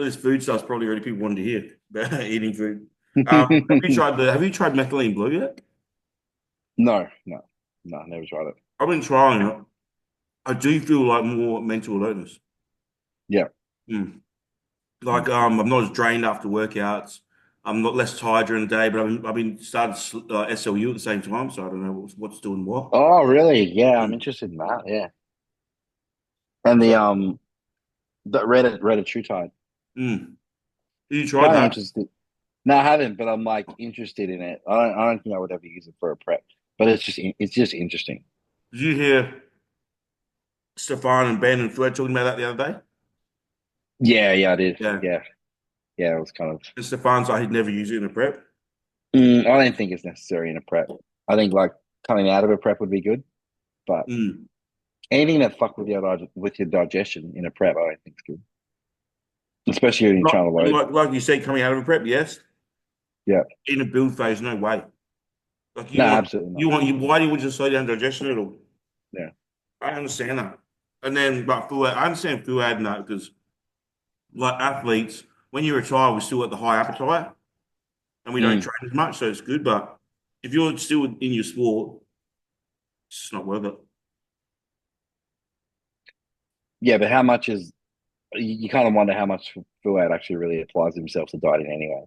This food stuff's probably already people wanted to hear about eating food. Have you tried methylene blue yet? No, no, no, never tried it. I've been trying it. I do feel like more mental alertness. Yeah. Mm. Mm. Like I'm not as drained after workouts. I'm not less tired during the day, but I've been started SLU at the same time, so I don't know what's doing what. Oh, really? Yeah, I'm Mm. interested in that. Yeah. And So, the Reddit True Tide. mm. You tried Kind of that? interested. No, I haven't, but I'm like interested in it. I don't think I would ever use it for a prep, but it's just interesting. Did you hear Stefan and Ben and Fred talking about that the other day? Yeah, yeah, I did. Yeah. Yeah, yeah, it was kind of. And Stefan's like he'd never use it in a prep. I don't think it's necessary in a prep. I think like coming out of a prep would be good, but Mm. anything that fuck with your digestion in a prep, I don't think is good, especially when you're trying to load. Like you said, coming out of a prep, yes. Yeah, In a build phase, no way. Like no, absolutely not. why do you want to slow down digestion at all? Yeah, I understand that. And then, but I understand Fuad and that because, like athletes, when you retire, we still got the high appetite and we don't mm. train as much, so it's good. But if you're still in your sport, it's just not worth it. Yeah, but how much is you kind of wonder how much Fuad actually really applies himself to dieting anyway.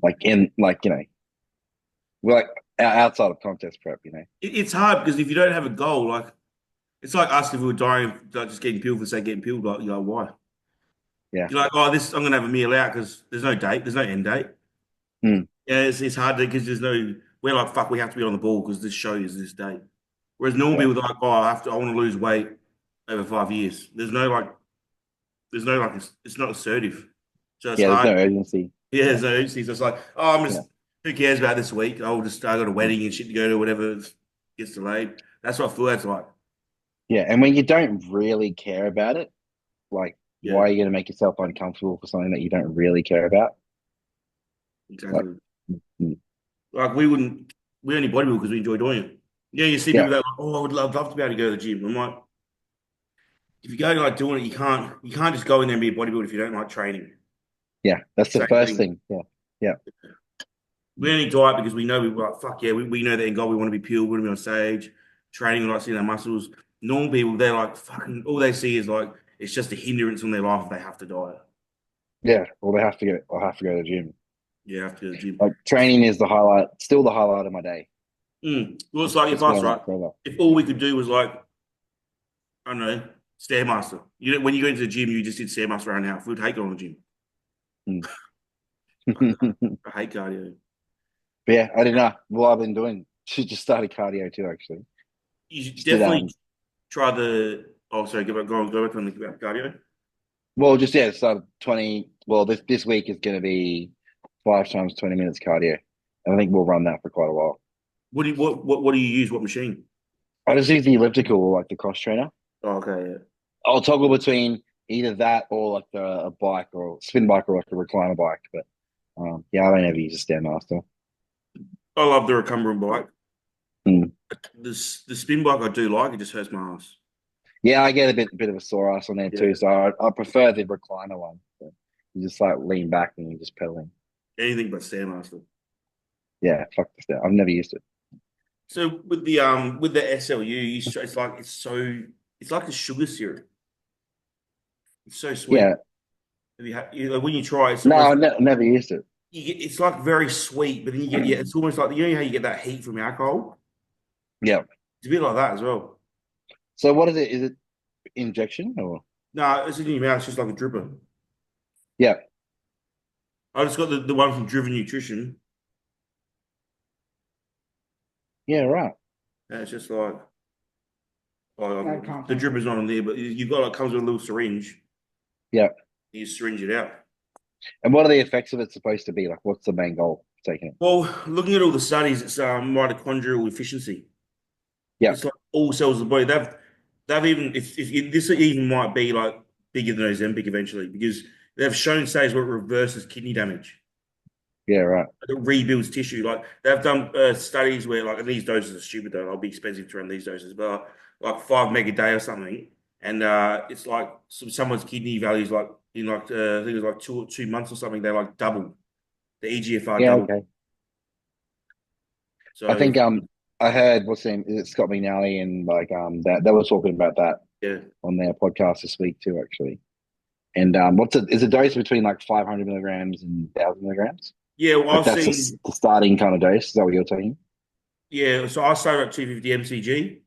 Like in like we're like outside of contest prep, It's hard because if you don't have a goal, like it's like us if we were dying, like just getting peeled for say getting peeled, like why? Yeah. You're like, oh, this I'm gonna have a meal out because there's no date, there's no end date. Mm. Yeah, it's hard to because there's no we're like fuck, we have to be on the ball because this show is this day. Whereas normal Yeah. people are like, oh, I want to lose weight over 5 years. There's no like it's not assertive. So it's Yeah, there's hard. no urgency. Yeah, Yeah. there's no urgency. So it's like, oh, Yeah. who cares about this week? I got a Mm. wedding and shit to go to, whatever gets delayed. That's what Fuad's like. Yeah. And when you don't really care about it, like why Yeah, are you gonna make yourself uncomfortable for something that you don't really care about? Like exactly. mm. Like we only bodybuild because we enjoy doing it. Yeah, you see Yeah. people that are like, oh, I would love to be able to go to the gym. I'm like, if you go to like doing it, you can't just go in there and be a bodybuilder if you don't like training. Yeah. That's the Same first thing. thing. Yeah. Yeah. We only diet because we know we're like, fuck yeah, we know that in goal we want to be pure, we want to be on stage, training, we like seeing our muscles. Normal people, they're like fucking all they see is like it's just a hindrance on their life if they have to diet. Yeah. Well they have to go I have to go to the gym. Yeah, have to go to the gym. Like training is the highlight, still the highlight of my day. Well, it's like if It's been us, on right? that forever. If all we could do was like, I don't know, Stairmaster. When you go into the gym, you just did Stairmaster around the house. We'd hate going to the gym. Mm. I hate cardio. But yeah, I didn't know. Well, I've been doing. She just started cardio too, actually. You should Just did definitely try the. Oh, sorry, go back on the cardio. well, just yeah, started 20. Well, this week is going to be 5 times 20 minutes cardio, and I think we'll run that for quite a while. What do you use? What machine? I just use the elliptical or like the cross trainer. Oh, okay, yeah. I'll toggle between either that or like a bike or spin bike or like a recliner bike. But yeah, I don't ever use a stairmaster. I love the recumbent bike. Mm. The spin bike I do like. It just hurts my ass. Yeah, I get a bit of a sore ass on there too, Yeah. so I prefer the recliner one. So you just like lean back and you just pedaling. Anything but Stairmaster. Yeah, fuck this. I've never used it. So with the SLU, it's like a sugar syrup. It's so sweet. Yeah, Like, when you try, it's no, almost never used it. it's like very sweet, but then you get yeah, it's almost like how you get that heat from alcohol. Yeah. It's a bit like that as well. So what is it? Is it injection or? No, it's in your mouth. It's just like a dripper. Yeah. I just got the one from Driven Nutrition. Yeah, right. And it's just like oh, I can't the think. dripper's not on there, but you've got like comes with a little syringe. Yeah. You syringe it out. And what are the effects of it supposed to be? Like, what's the main goal of taking it? Well, looking at all the studies, it's mitochondrial efficiency. Yeah. It's like all cells of the body. They've even if this even might be like bigger than Ozempic eventually because they've shown studies where it reverses kidney damage. Yeah, right. It rebuilds tissue. Like they've done studies where like and these doses are stupid though. I'll be expensive to run these doses, but like 5 meg a day or something, and it's like someone's kidney values like in like I think it was like 2 months or something. They like doubled the EGFR Yeah, doubled. okay. I So think I heard what's name is it Scott McNally and like that they were talking about that yeah, on their podcast this week too, actually. And what's it? Is a dose between like 500 milligrams and 1,000 milligrams? yeah. Well, Like I've that's seen the starting kind of dose. Is that what you're saying? yeah. So I started at 250 mcg,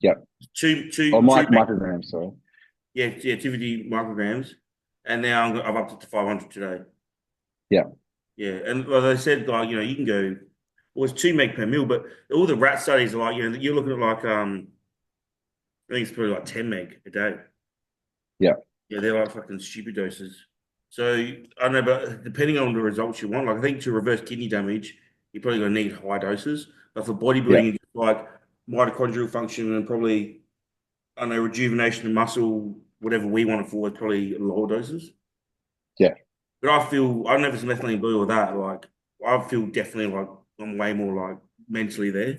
Yep. Or two micrograms, sorry. yeah 250 micrograms, and now I've upped it to 500 today. Yeah. Yeah, and like I said, like you can go. Well, it's 2 meg per mil, but all the rat studies are like you're looking at like I think it's probably like 10 meg a day. Yeah. Yeah, they're like fucking stupid doses. So I don't know, but depending on the results you want, like I think to reverse kidney damage, you're probably gonna need high doses. But for Yeah. bodybuilding, like mitochondrial function and probably I don't know rejuvenation of muscle, whatever we want it for, is probably lower doses. Yeah. But I feel I don't know if it's methylene blue or that. Like I feel definitely like I'm way more like mentally there.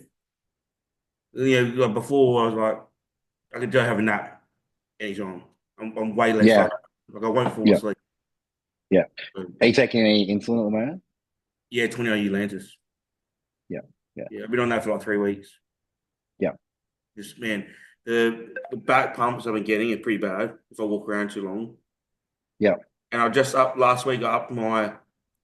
Like before I was like I could go have a nap anytime. I'm way less Yeah. like I won't fall Yeah. asleep. Yeah. So, Are you taking any insulin at the moment? yeah, 20 IU Lantus. Yeah. Yeah. Yeah, I've been on that for like 3 weeks. Yeah. Just man, the back pumps I've been getting are pretty bad if I walk around too long. Yeah. And I just up last week. I upped my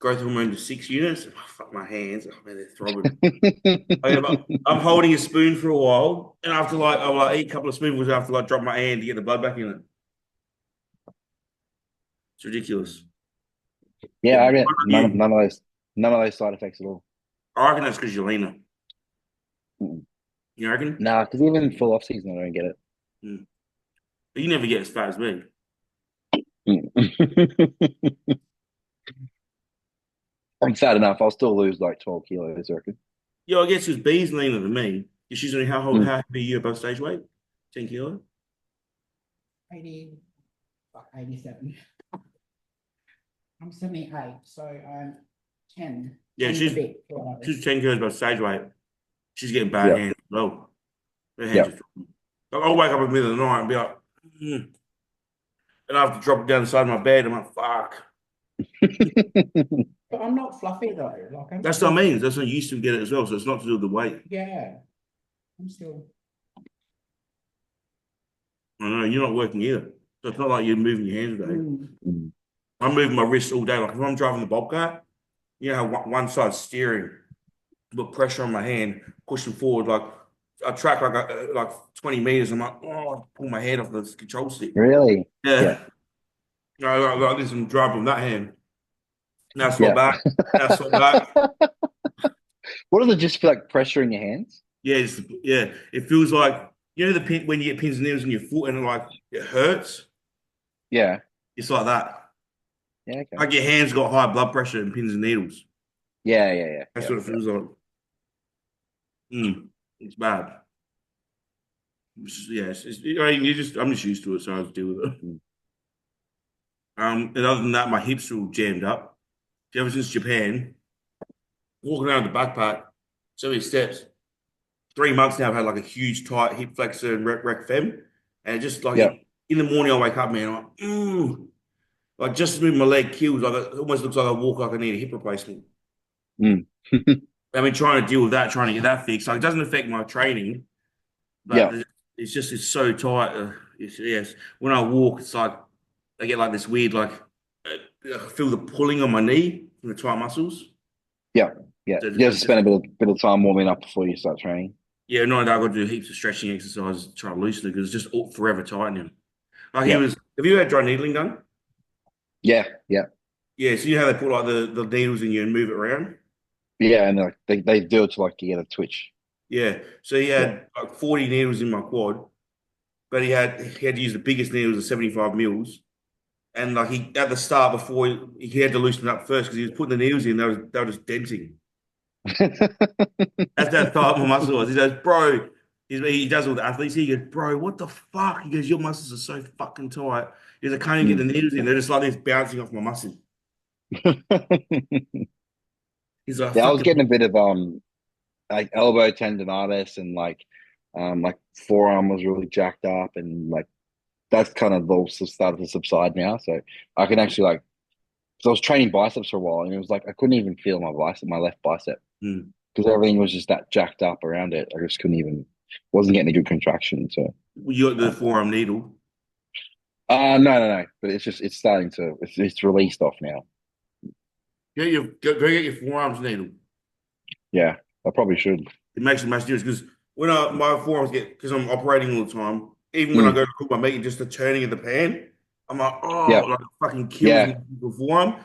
growth hormone to 6 units. Oh, fuck my hands. Oh man, they're throbbing. I'm holding a spoon for a while, and after like I'll like eat a couple of spoonfuls after like drop my hand to get the blood back in it. It's ridiculous. Yeah. But I what get about you? none of those side effects at all. I reckon that's because you're leaner. Mm. You reckon? Nah, because even full off season, I don't get it. Mm. But you never get as fat as me. Mm. I'm fat enough. I'll still lose like 12 kilos, I reckon. Yeah, I guess because B's leaner than me. She's only Mm. how heavy are you above stage weight? 10 kilo. 80, 87. I'm 78, so I'm 10. Yeah, 10 and a she's bit. Whatever. she's 10 kilos above stage weight. She's getting bad Yeah. hands as well. Her hands Yeah. are. I'll wake up in the middle of the night and be like, mm. And I have to drop it down the side of my bed. I'm like, fuck. But I'm not fluffy though. Like I'm That's what I still, mean. That's what you used to get it as well. So it's not to do with the weight. yeah, I'm still. I know you're not working either. So it's not like you're moving your hands today. Mm. Mm. I'm moving my wrists all day. Like if I'm driving the Bobcat, you know how one side's steering, put pressure on my hand, pushing forward. Like I track like 20 meters. I'm like, oh, I pull my head off the control stick. Really? Yeah. Yeah. No, like this, I'm driving with that hand. Now swap Yeah. back. Now swap back. What does it just feel like pressure in your hands? Yeah, yeah. It feels like the pin when you get pins and needles in your foot and it hurts. Yeah. It's like that. Yeah. Okay. Like your hands got high blood pressure and pins and needles. Yeah. Yeah. Yeah. That's Yeah. what it feels like. It's bad. Yeah, I mean, I'm just used to it, so I just deal with it. Mm. And other than that, my hips are all jammed up. Ever since Japan, walking around the backpack, so many steps. 3 months now, I've had like a huge tight hip flexor and rec fem, and it just like Yeah. in the morning, I wake up, man, I'm like, like just moving my leg kills. Like it almost looks like I walk like I need a hip replacement. Mm. I've been trying to deal with that, trying to get that fixed. Like it doesn't affect my training, but Yeah. it's so tight. Yes, when I walk, it's like I get like this weird I feel the pulling on my knee from the tight muscles. Yeah. Yeah. So You have to spend a bit of time warming up before you start training. yeah, not that I've got to do heaps of stretching exercises to try to loosen it because it's just forever tightening. Like he Yeah. was. Have you had dry needling done? Yeah. Yeah. Yeah. So you know how they put like the needles in you and move it around. Yeah. And like they do it to like you get a twitch. Yeah. So he Yeah. had like 40 needles in my quad, but he had to use the biggest needles of 75 mils. And like he at the start before he had to loosen it up first because he was putting the needles in, they were just denting. That's how tight my muscle was. He goes, bro. He does all the athletes. He goes, bro, what the fuck? He goes, your muscles are so fucking tight. He goes, I can't even get the needles in. They're just like this bouncing off my muscle. He's like, Yeah, I was fucking. getting a bit of like elbow tendonitis and like forearm was really jacked up and like that's kind of also started to subside now. So I can actually like, so I was training biceps for a while, and it was like I couldn't even feel my bicep, my left bicep, Mm. because everything was just that jacked up around it. I just couldn't even, wasn't getting a good contraction. So, You got the um, forearm needle. no. But it's just it's starting to it's released off now. Go get your forearms needle. Yeah, I probably should. It makes a massive difference because when my forearms get because I'm operating all the time, even when I Mm, go to cook my meat, just the turning of the pan, I'm like, oh, yeah, like it fucking kills yeah, me forearm.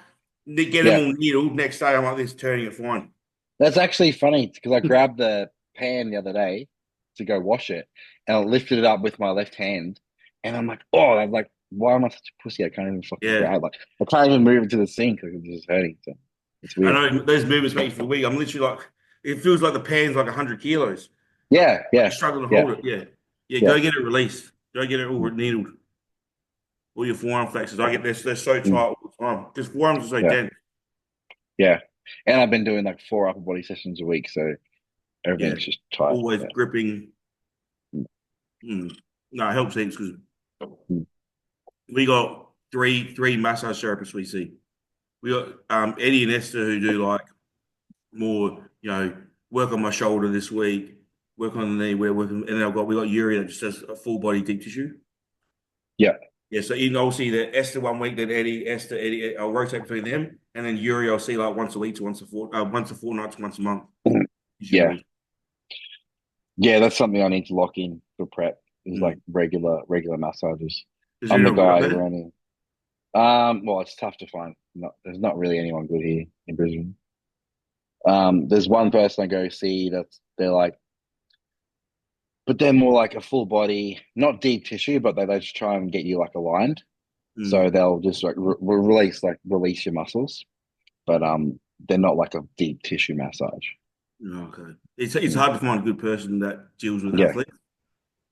They get them yeah. all needled. Next day, I'm like, this turning it fine. That's actually funny because I grabbed the pan the other day to go wash it, and I lifted it up with my left hand, and I'm like, oh, I'm like, why am I such a pussy? I can't even fucking Yeah, grab, like, I can't even move it to the sink because it's just hurting. So it's I weird. know those movements make you feel weak. I'm literally like, it feels like the pan's like 100 kilos. Yeah, You yeah, struggle to yeah, hold it. Yeah, yeah. yeah. Go get it released. Go get it all needled. All your forearm flexors. I get this. They're so tight Mm, all the time because forearms are so yeah, dense. yeah. And I've been doing like 4 upper body sessions a week, so Yeah, everything's just tight. always Yeah. gripping. Mm. No, it helps heaps because Mm, we got three massage therapists we see. We got Eddie and Esther who do like more, work on my shoulder this week, work on the knee, we're working, and then we got Yuri that just does a full body deep tissue. yeah, Yeah, so even I'll see that Esther one week, then Eddie, Esther, Eddie, I'll rotate between them, and then Yuri I'll see like once a week to once a fortnight to once a month. mm, yeah, Usually. yeah. That's something I need to lock in for prep. Is like Mm. regular massages. Is I'm there the anyone good up guy there? running. Well, it's tough to find. There's not really anyone good here in Brisbane. There's one person I go see that's they're like, but they're more like a full body, not deep tissue, but they just try and get you like aligned. So Mm. they'll just like release your muscles, but they're not like a deep tissue massage. Oh, okay. It's Mm. hard to find a good person that deals with Yeah, athletes.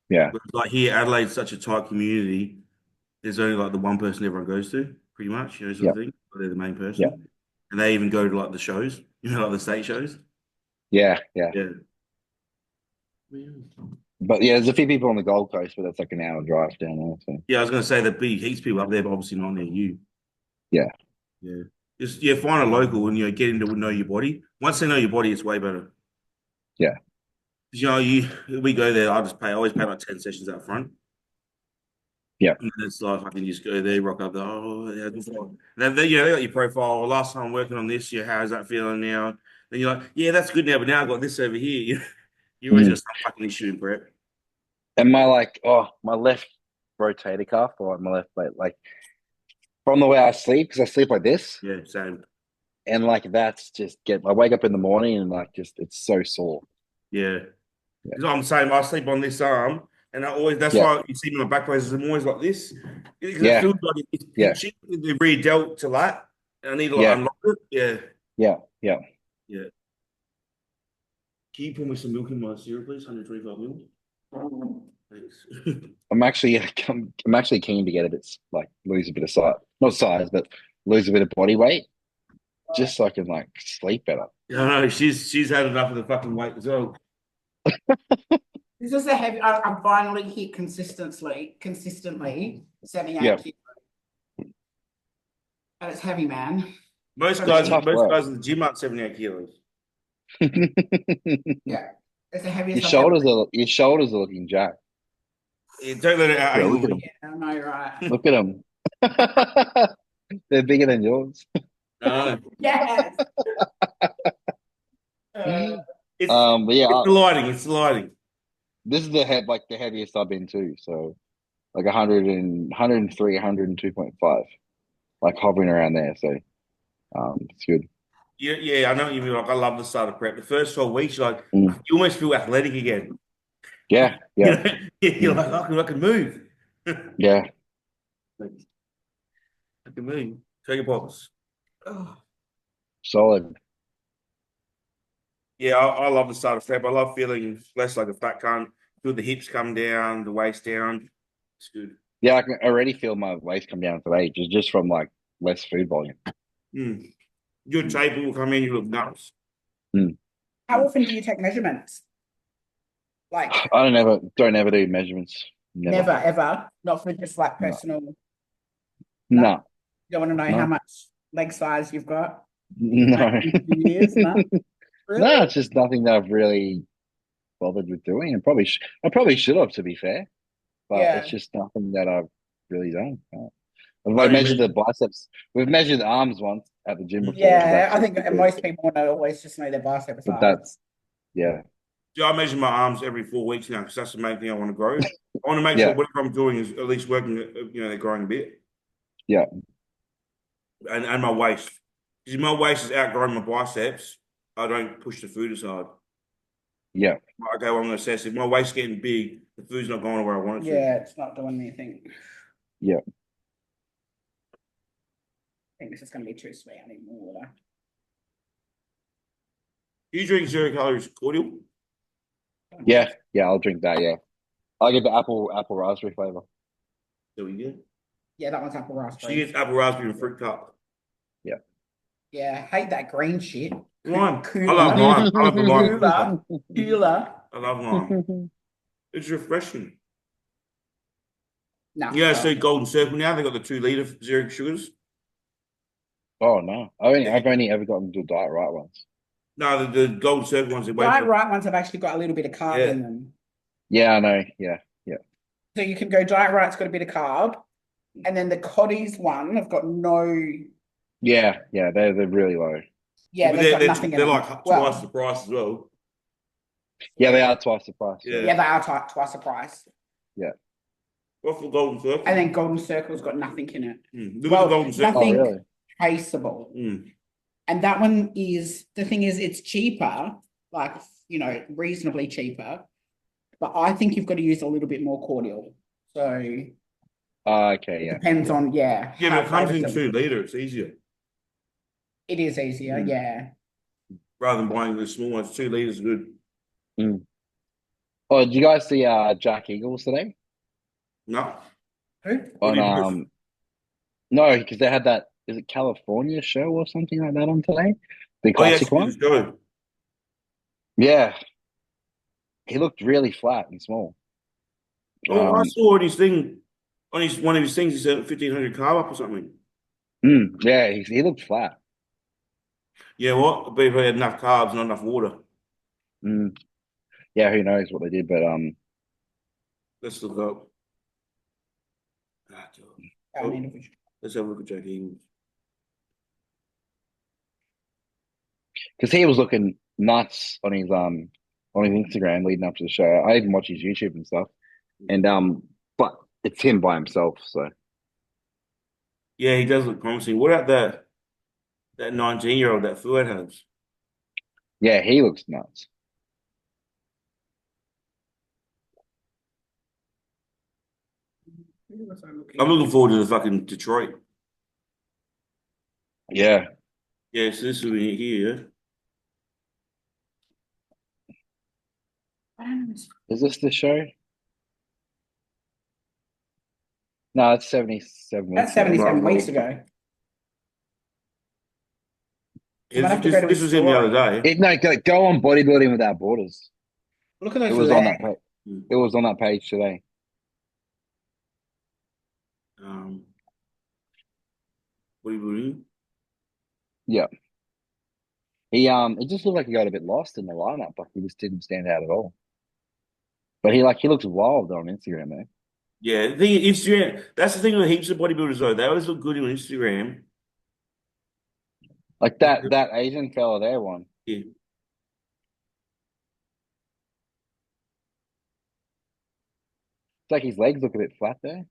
yeah, But like here, Adelaide's such a tight community. There's only like the one person everyone goes to, pretty much, sort yeah, of thing. They're the main yeah, person, and they even go to like the shows, like the state shows. yeah. Yeah. But yeah, there's a few people on the Gold Coast, but that's like an hour drive down there. So Yeah, I was gonna say there'd be heaps of people up there, but obviously not near you. yeah, Yeah. Just find a local and get into know your body. Once they know your body, it's way better. yeah, 'Cause, we go there. I always pay like 10 sessions up front. yeah. And then it's like I can just go there, rock up. Oh, yeah, just like, then they got your profile. "Oh, last time working on this, yeah, how's that feeling now?" Then you're like, "Yeah, that's good now, but now I've got this over here." You always Mm. got some fucking issue in prep. And my left rotator cuff or my left leg, like from the way I sleep, because I sleep like this, Yeah, same. and like that's just get. I wake up in the morning and like just it's so sore. Yeah, Yeah, because I'm the same. I sleep on this arm, and that's yeah, why you see me on my back braces. I'm always like this because it yeah, feels like it's yeah, pinching. They're really dealt to that, and I need to like yeah, unlock it. Yeah, yeah, yeah. yeah. Can you pour me some milk in my cereal, please? 125 mil. Thanks. I'm actually keen to get a bit like lose a bit of size, not size, but lose a bit of body weight, just so I can like sleep better. Yeah, I know she's had enough of the fucking weight as well. This is a heavy. I'm finally hit consistently 78 Yeah, kilos, and it's heavy, man. Most For guys, tough me, most work. guys in the gym aren't 78 kilos. yeah, it's the heaviest I've ever. Your shoulders are looking jacked. Yeah, don't let it out Yeah, angle look at them. you. Yeah, I know you're right. Look at them. They're bigger than yours. No, Yes. Uh, But yeah, it's the lighting. It's the lighting. this is the heaviest I've been to. So like 103, 102.5, like hovering around there. So it's good. Yeah, yeah, I know what you mean. Like, I love the start of prep. The first 12 weeks, Mm. you almost feel athletic again. Yeah, You yeah, know, you're mm. like, I can move. I Yeah. can move. Take your pops. oh, Solid. Yeah, I love the start of prep. I love feeling less like a fat cunt. Feel the hips come down, the waist down. It's good. Yeah, I can already feel my waist come down today, just from like less food volume. Mm. Your Mm. table will come in, you look nuts. Mm. how often do you take measurements? Like, I don't ever do measurements. Never. Never, ever. Not for just like No. personal. No. No. You don't want to know how No. much leg size you've got No. in 2 years? No. No, Really? it's just nothing that I've really bothered with doing. And I probably should have, to be fair, but it's Yeah. just nothing that I've really done. I've I like only measured the measure, biceps. We've measured arms once at the gym before, but Yeah. that's I just think because. most people want to always just know their bicep But size. that's yeah, yeah, I measure my arms every 4 weeks now because that's the main thing I want to grow. I want to make sure yeah, whatever I'm doing is at least working. They're growing a bit, yeah, and my waist. Because if my waist is outgrowing my biceps, I don't push the food as hard. yeah. Okay, well, I'm going to assess if my waist's getting big, the food's not going where I want it to. Yeah, it's not doing anything. Yeah. I think this is going to be too sweet. I need more water. Do you drink 0 calories cordial? Yeah, yeah, I'll drink that. Yeah, I'll get the apple raspberry flavor. There we go. Yeah, that one's apple She raspberry. gets apple raspberry and fruit cup. Yeah. Yeah, I hate that green shit. Lime. I Cooler. love lime. I love the lime. Cooler. Cooler. I love lime. It's refreshing. No. Yeah, so Golden Circle now, they got the 2 liter zero sugars. Oh no, I've only ever gotten to diet right once. No, the Golden Circle ones are way Diet better. right ones have actually got a little bit of carb Yeah. in them. Yeah, I know. Yeah, yeah, So you can go diet right's got a bit of carb. And then the Coddies one have got no. yeah, yeah. They're really low. Yeah, But they've got nothing in they're them. like twice the price as well. Yeah, they are twice the price. Yeah. Yeah, they are twice the price. Yeah. What for Golden Circle? And then Golden Circle's got nothing in it. Look at Well, the Golden Circle. Oh, nothing really? traceable. Mm. And that one is, the thing is, it's cheaper, like, reasonably cheaper. But I think you've got to use a little bit more cordial. So Okay, it yeah. depends on, Yeah, how but it comes in flavoursome. 2 liter. It's easier It is easier, Mm. yeah. rather than buying the small ones. 2 liters is good. Mm. Oh, did you guys see Jack Eagles today? No. Who? What do you do? On no, because they had that, is it California show or something like that on today? The Oh, yes, classic you one? did the show. Yeah. He looked really flat and small. Oh, I saw on his thing, one of his things, he said 1,500 carb up or something. Yeah, he looked flat. Yeah, what? But if he had enough carbs, not enough water. Mm. Yeah, who knows what they did, but Let's look up. Ah, I mean, let's have a look at Jack Eagles. because he was looking nuts on his Instagram leading up to the show. I even watch his YouTube and stuff. And but it's him by himself, so Yeah, he does look promising. What about that 19-year-old that Fuad has? yeah, he looks nuts. I'm looking forward to the fucking Detroit. Yeah. Yeah, so this will be here. Is this the show? No, it's 77 weeks. That's 77 Right, weeks right. ago. Yeah, might have to go to this his was him the other story. day. No, go on Bodybuilding Without Borders. Look at It those was on that legs. page. It was on that page today. What are you doing? Yeah. It just looked like he got a bit lost in the lineup. Like he just didn't stand out at all. But he looks wild on Instagram, man. Yeah, the thing is, Instagram. That's the thing with heaps of bodybuilders though. They always look good on Instagram. Like that Asian fella there one. Yeah. It's like his legs look a bit flat there.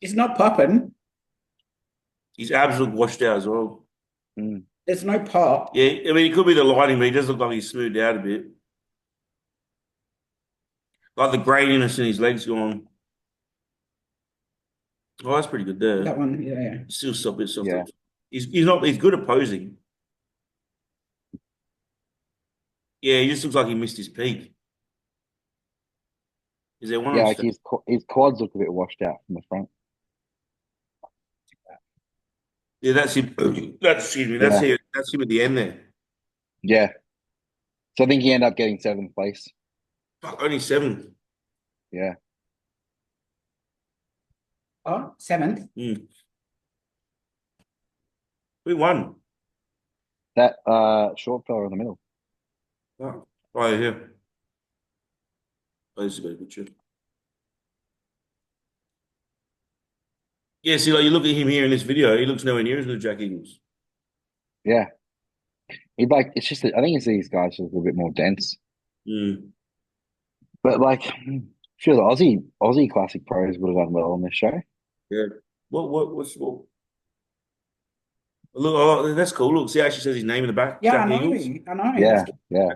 It's not popping. His abs look washed out as well. Mm. There's no pop. Yeah, I mean, it could be the lighting, but he does look like he's smoothed out a bit. Like the graininess in his legs gone. Oh, that's pretty good there. That one, yeah. Still a bit soft. Yeah. He's good at posing. Yeah, he just looks like he missed his peak. Is there one? Yeah, on like his quads look a bit washed out from the front. Yeah, that's him. Excuse me. That's him. That's him at the end there. Yeah. So I think he ended up getting 7th place. Fuck, only 7th. Yeah. Oh, seventh. Mm. We won. That short fella in the middle. Oh, oh yeah. Oh, this is a better picture. Yeah, see, like you look at him here in this video, he looks nowhere near as good as Jack Eagles. Yeah. He'd like it's just I think it's these guys are a little bit more dense. Mm. But like sure the Aussie classic pros would have done well on this show. Yeah. What? Look, oh, that's cool. Look, see, it actually says his name in the back, Yeah, I Jack know. Eagles. I know. Yeah, yeah.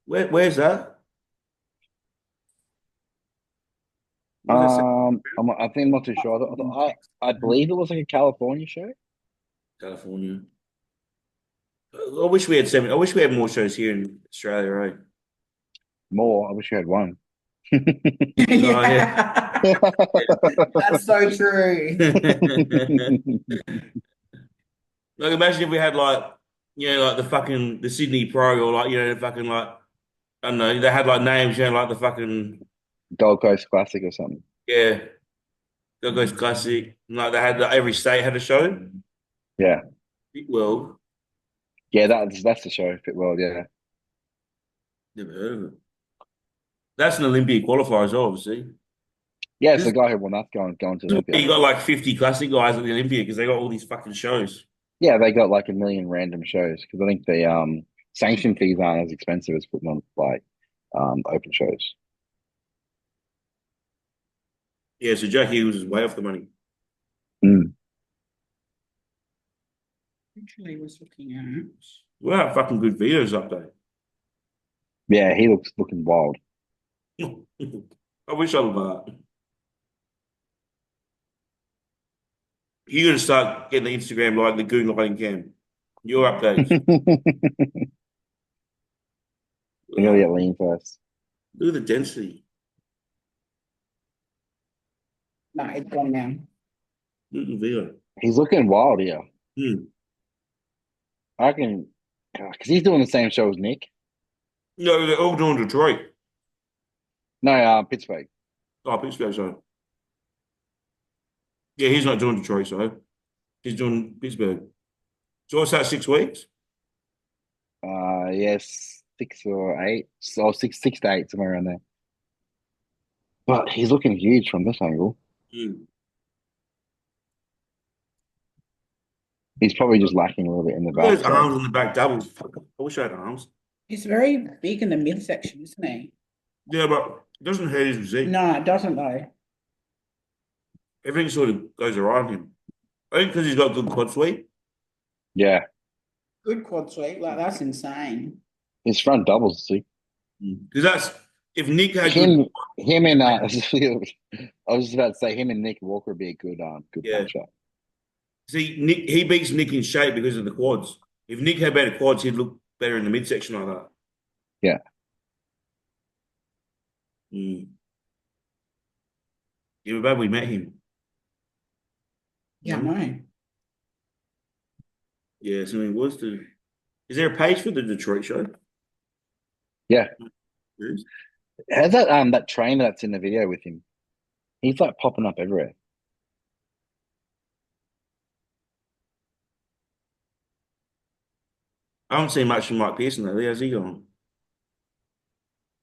Where's that? Where's that say? I think I'm not too sure. I believe it was like a California show. California. I wish we had seven. I wish we had more shows here in Australia, right? More. I wish you had one. Oh, yeah. Yeah. That's so true. Like, imagine if we had like, like the fucking the Sydney Pro or like, the fucking like, I don't know, they had like names, like the fucking Gold Coast Classic or something. yeah, Gold Coast Classic. And, like they had every state had a show. Yeah. Big World, Yeah, that's the show, Fit World, yeah. never heard of it. That's an Olympia qualifier as well, obviously. Yeah, it's This the guy who won that going to is why Olympia. you got like 50 classic guys at the Olympia because they got all these fucking shows. Yeah, they got like a million random shows because I think the sanction fees aren't as expensive as putting on like open shows. Yeah, so Jack Hughes is way off the money. Mm. Actually, was looking at. Wow, fucking good videos up there. Yeah, he looks looking wild. I wish I was that. You're gonna start getting the Instagram like the Goon lighting cam. Your updates. We gotta get lean first. Look at the density. No, it's gone now. Look at the video. He's looking wild here. Hmm. I reckon because he's doing the same show as Nick. No, they're all doing Detroit. No, Pittsburgh. Oh, Pittsburgh, sorry. Yeah, he's not doing Detroit, so he's doing Pittsburgh. So what's that, 6 weeks? Yes, 6 or 8. So six to eight, somewhere around there. But he's looking huge from this angle. Hmm. He's probably just lacking a little bit in the Look at back. those So. arms on the back doubles. Fuck, I wish I had arms. He's very big in the midsection, isn't he? Yeah, but it doesn't hurt his physique. No, it doesn't though. Everything sort of goes around him. I think because he's got good quad sweep. Yeah, Good quad sweep, like that's insane. his front doubles. See Because that's if Nick had him, good, him and I was just about to say him and Nick Walker would be a good yeah. puncher. See, Nick he beats Nick in shape because of the quads. If Nick had better quads, he'd look better in the midsection like that. Yeah. Mm. Yeah, we're glad we met him. Yeah, I know. Yeah, so I mean, is there a page for the Detroit show? Yeah. There is. How's that trainer that's in the video with him? He's like popping up everywhere. I haven't seen much from Mike Pearson lately. How's he going?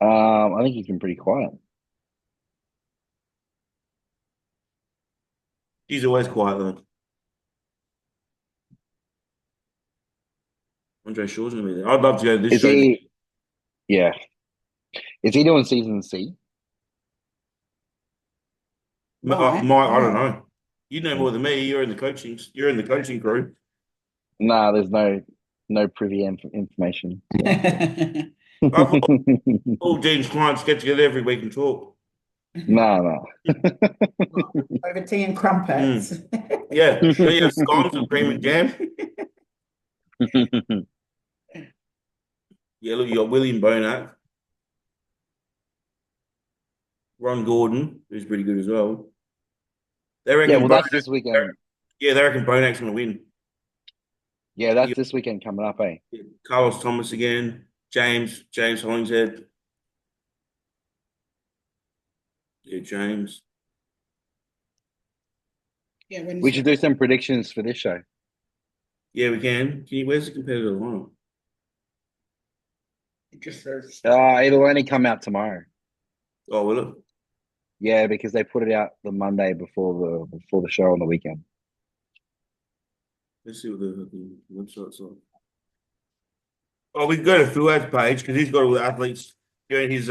I think he's been pretty quiet. He's always quiet though. Andre Shaw's gonna be there. I'd love to go to this Is show. he? Yeah. Is he doing season C? Mike, I don't know. You know more Mm. than me. You're in the coaching. You're in the coaching crew. Nah, there's no privy information. Yeah. I thought all Dean's clients get together every week and talk. No. Over tea and crumpets. Yeah, don't you have scones and cream and jam? Yeah, look, you got William Bonac, Ron Gordon, who's pretty good as well. They Yeah, reckon well, that's this weekend. yeah, they reckon Bonac's gonna win. Yeah, that's this weekend coming up, eh? Carlos Thomas again, James Hollingshead. Yeah, James. Yeah, We Wednesday. should do some predictions for this show. Yeah, we can. Where's the competitor lineup? It just says It'll only come out tomorrow. Oh, will it? Yeah, because they put it out the Monday before the show on the weekend. Let's see what the website's like. Oh, we can go to Fuad's page because he's got all the athletes doing his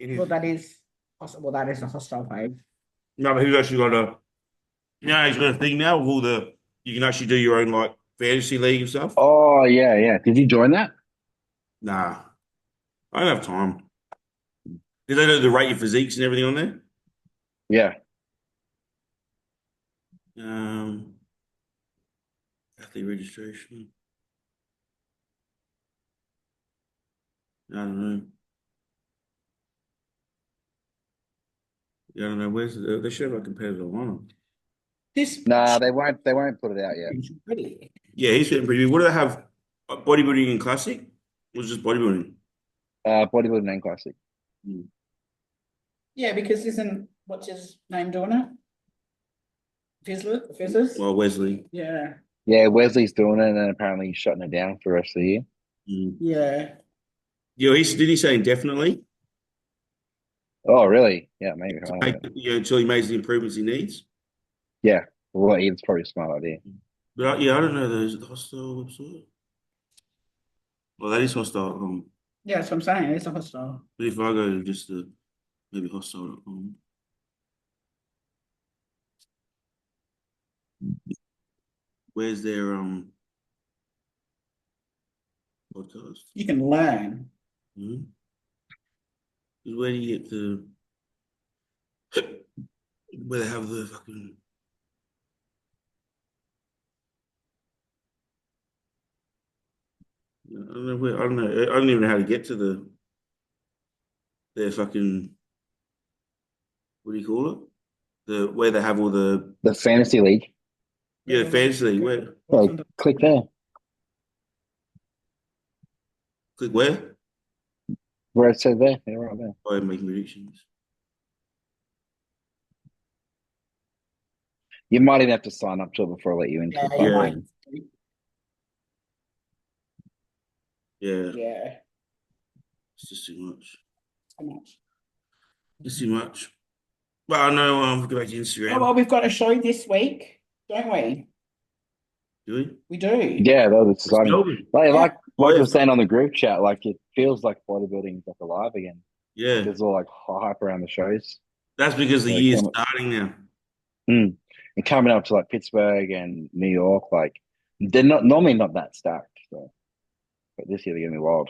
in his well, that is a hostile page. no, but he's actually got a he's got a thing now with all the you can actually do your own like fantasy league and stuff. Oh yeah, yeah. Did you join that? Nah, I don't have time. Did they do the rate your physiques and everything on there? Yeah. Um, athlete registration. I don't know. Yeah, I don't know. Where's they should have a competitor lineup. This Nah, they won't put it out yet. pretty. Yeah, he's getting pretty big. What do they have? Bodybuilding and classic? Or just bodybuilding? Bodybuilding and classic. Yeah, because isn't what's his name doing it? Fizzlers? Well, Wesley. Yeah. Yeah, Wesley's doing it, and then apparently he's shutting it down for the rest of the year. Yeah. Yeah, did he say indefinitely? Oh, really? Yeah, maybe. I don't know. Until he makes the improvements he needs. Yeah, well, it's probably a smart idea. But yeah, I don't know. Is it the hostile website? Well, that is hostile. Yeah, that's what I'm saying. It's a hostile. But if I go to just the maybe hostile.com. Where's their podcast? You can learn. Mm-hmm. Where do you get the where they have the fucking I don't know where I don't know. I don't even know how to get to their fucking what do you call it? The where they have all the The fantasy league. fantasy league. Where Oh, click there. click where? Where it says there. Yeah, right there. I am making predictions. You might even have to sign up to it before I let you into Yeah, the you Yeah. might. thing. Yeah, Yeah. it's just too much. So much. It's too much. But I know we'll go back to Oh, Instagram. well, we've got a show this week, don't we? Do we? We do. Yeah, that was It's exciting. Melbourne. Like Oh, we yeah. were saying on the group chat, like it feels like bodybuilding is like alive again. Yeah. There's all like hype around the shows. That's because the Yeah, year's come on. starting now. And coming up to like Pittsburgh and New York, like they're normally not that stacked. So, but this year they're gonna be wild.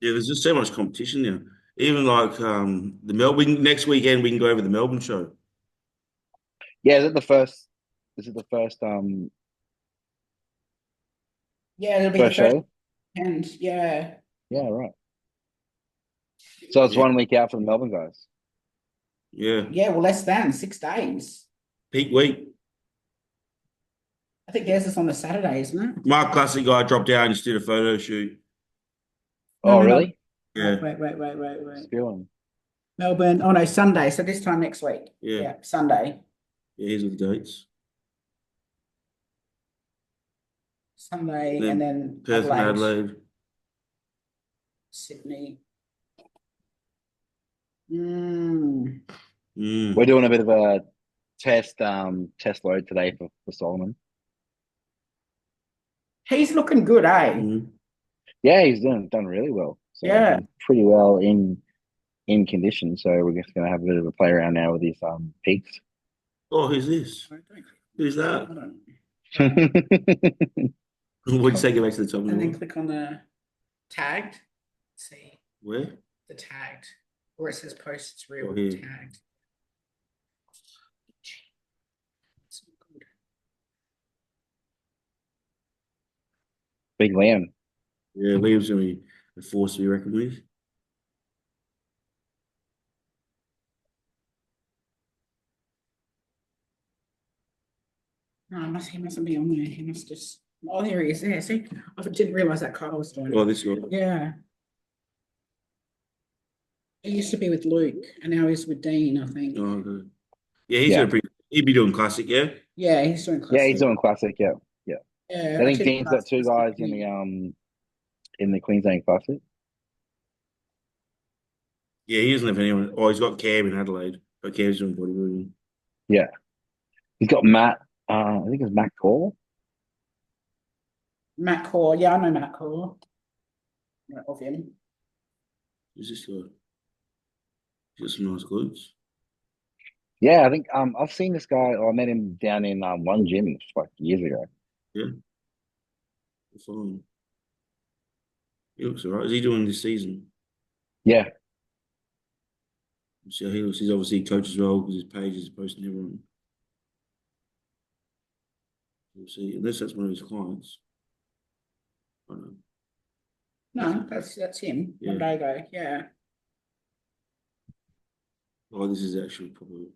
Yeah, there's just so much competition now. Even like the Melbourne next weekend we can go over the Melbourne show. Yeah, is it the first? Is it the first Yeah, it'll be the first first show? and yeah. Yeah, right. So it's Yeah. 1 week out for the Melbourne guys. Yeah. Yeah, well, less than 6 days. Peak week. I think theirs is on the Saturday, isn't it? Mark Classic guy dropped out and just did a photo shoot. Oh, No. really? Yeah. Wait. Spewing. Melbourne. Oh no, Sunday. So this time next week. Yeah. Yeah, Sunday. Yeah, here's all the dates. Sunday Then and then Perth and Adelaide, Adelaide. Sydney. Mm. We're doing a bit of a test load today for Solomon. He's looking good, eh? Mm. Yeah, he's done really well. So Yeah. pretty well in condition. So we're just gonna have a bit of a play around now with these peaks. Oh, who's this? Who's that? I don't. We'll just take it back to the top. And then click on the tagged. Let's see Where? the tagged, where it says post. It's real Oh, here. tagged. It's not good. Big Liam. Yeah, Liam's gonna be a force to be reckoned with. No, he mustn't be on there. He must just. Oh, there he is. There. See, I didn't realize that Kyle was doing it. Oh, this guy. Yeah. He used to be with Luke, and now he's with Dean, I think. Oh, okay. Yeah, he's Yeah. got a pretty. He'd be doing classic, yeah. Yeah, he's doing Yeah, he's classic. doing classic. Yeah, yeah. Yeah, I I think tip Dean's got two guys in the Queensland Classic. Yeah, he doesn't have anyone. Oh, he's got Cam in Adelaide. But Cam's doing bodybuilding. Yeah, he's got Matt. I think it's Matt Cole. Matt Core. Yeah, I know Matt Core. Of him. Who's this guy? He's got some nice glutes. Yeah, I think I've seen this guy. Or I met him down in one gym like years ago. Yeah, fine. He looks alright. Is he doing this season? Yeah, See how he looks. He's obviously coach as well because his page is posting everyone. We'll see. Unless that's one of his clients. I don't know. No, that's him. Yeah. Mondago. Yeah. Oh, this is actually probably.